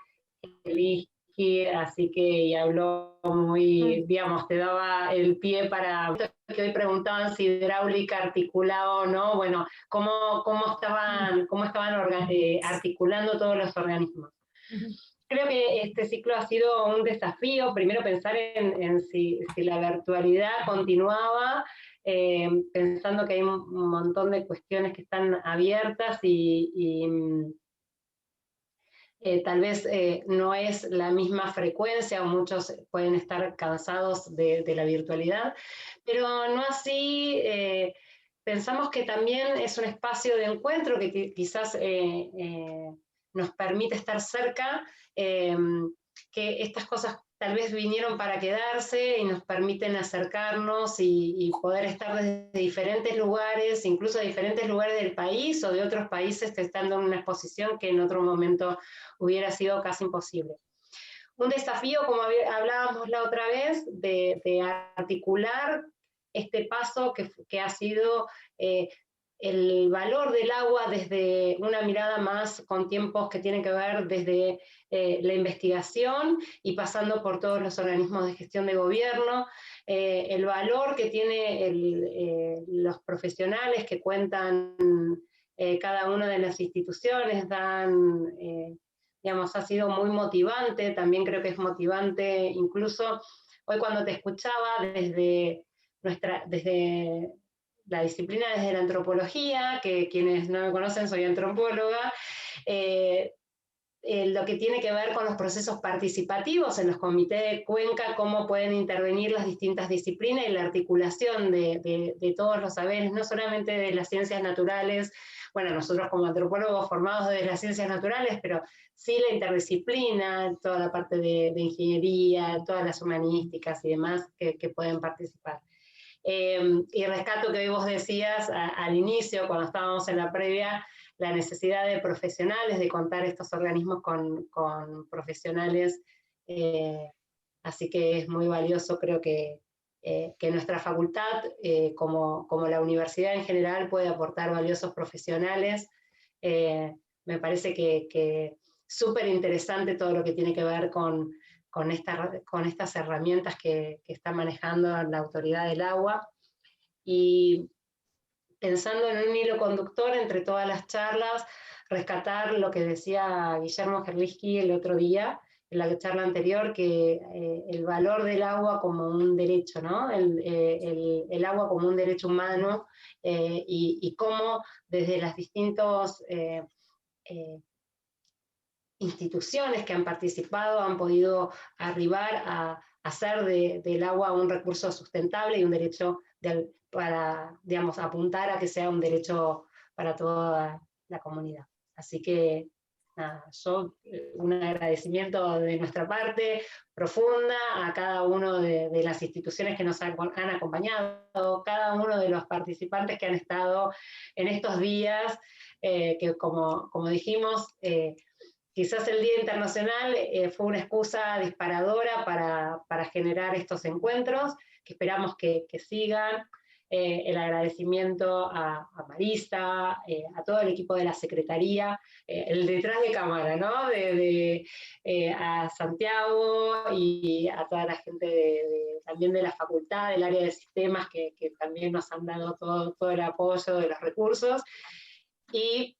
Liski, así que y habló muy, digamos, te daba el pie para que hoy preguntaban si hidráulica articulaba o no, bueno, cómo estaban articulando todos los organismos. Creo que este ciclo ha sido un desafío, primero pensar en si la virtualidad continuaba, pensando que hay un montón de cuestiones que están abiertas y tal vez no es la misma frecuencia, o muchos pueden estar cansados de la virtualidad, pero no así, pensamos que también es un espacio de encuentro que quizás nos permite estar cerca, que estas cosas tal vez vinieron para quedarse y nos permiten acercarnos y poder estar desde diferentes lugares, incluso de diferentes lugares del país o de otros países, estando en una exposición que en otro momento hubiera sido casi imposible. Un desafío, como hablábamos la otra vez, de articular este paso que ha sido el valor del agua desde una mirada más con tiempos que tienen que ver desde la investigación y pasando por todos los organismos de gestión de gobierno, el valor que tienen los profesionales que cuentan cada una de las instituciones, digamos, ha sido muy motivante, también creo que es motivante, incluso hoy cuando te escuchaba desde la disciplina, desde la antropología, que quienes no me conocen soy antropóloga, lo que tiene que ver con los procesos participativos en los comités de Cuenca, cómo pueden intervenir las distintas disciplinas y la articulación de todos los saberes, no solamente de las ciencias naturales, bueno, nosotros como antropólogos formados de las ciencias naturales, pero sí la interdisciplina, toda la parte de ingeniería, todas las humanísticas y demás que pueden participar. Y rescato que hoy vos decías al inicio, cuando estábamos en la previa, la necesidad de profesionales, de contar estos organismos con profesionales, así que es muy valioso, creo que nuestra facultad, como la universidad en general, puede aportar valiosos profesionales. Me parece que súper interesante todo lo que tiene que ver con estas herramientas que está manejando la Autoridad del Agua. Y pensando en un hilo conductor entre todas las charlas, rescatar lo que decía Guillermo Gerliski el otro día, en la charla anterior, que el valor del agua como un derecho, ¿no? El agua como un derecho humano, y cómo desde las distintas instituciones que han participado han podido arribar a hacer del agua un recurso sustentable y un derecho para, digamos, apuntar a que sea un derecho para toda la comunidad. Así que, nada, un agradecimiento de nuestra parte profunda a cada uno de las instituciones que nos han acompañado, cada uno de los participantes que han estado en estos días, que como dijimos, quizás el Día Internacional fue una excusa disparadora para generar estos encuentros, que esperamos que sigan. El agradecimiento a Marisa, a todo el equipo de la Secretaría, el detrás de cámara, ¿no? A Santiago y a toda la gente también de la facultad, del área de sistemas, que también nos han dado todo el apoyo de los recursos. Y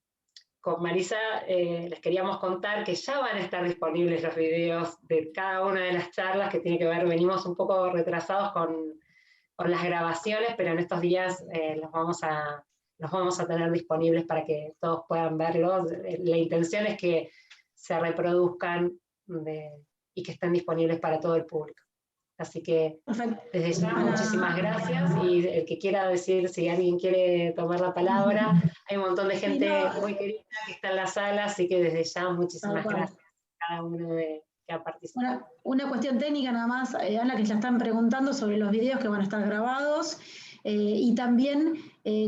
con Marisa les queríamos contar que ya van a estar disponibles los videos de cada una de las charlas, que tiene que ver, venimos un poco retrasados con las grabaciones, pero en estos días los vamos a tener disponibles para que todos puedan verlos. La intención es que se reproduzcan y que estén disponibles para todo el público. Así que desde ya muchísimas gracias, y el que quiera decir, si alguien quiere tomar la palabra, hay un montón de gente muy querida que está en la sala, así que desde ya muchísimas gracias a cada uno que ha participado. Una cuestión técnica nada más, Ana, que ya están preguntando sobre los videos que van a estar grabados, y también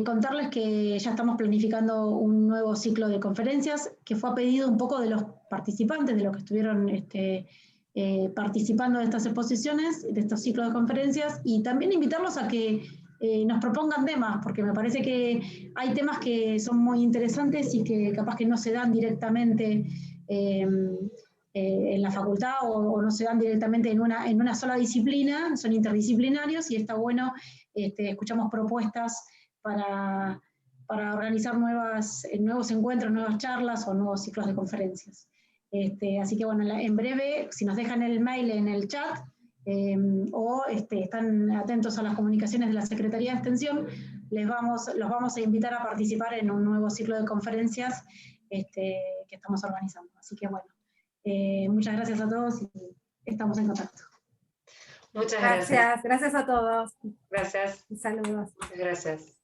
contarles que ya estamos planificando un nuevo ciclo de conferencias que fue a pedido un poco de los participantes, de los que estuvieron participando de estas exposiciones, de estos ciclos de conferencias, y también invitarlos a que nos propongan temas, porque me parece que hay temas que son muy interesantes y que capaz que no se dan directamente en la facultad o no se dan directamente en una sola disciplina, son interdisciplinarios, y está bueno, escuchamos propuestas para organizar nuevos encuentros, nuevas charlas o nuevos ciclos de conferencias. Así que bueno, en breve, si nos dejan el mail en el chat, o están atentos a las comunicaciones de la Secretaría de Extensión, los vamos a invitar a participar en un nuevo ciclo de conferencias que estamos organizando. Así que bueno, muchas gracias a todos y estamos en contacto. Muchas gracias. Gracias a todos. Gracias. Saludos. Muchas gracias.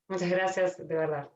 Muchas gracias, de verdad.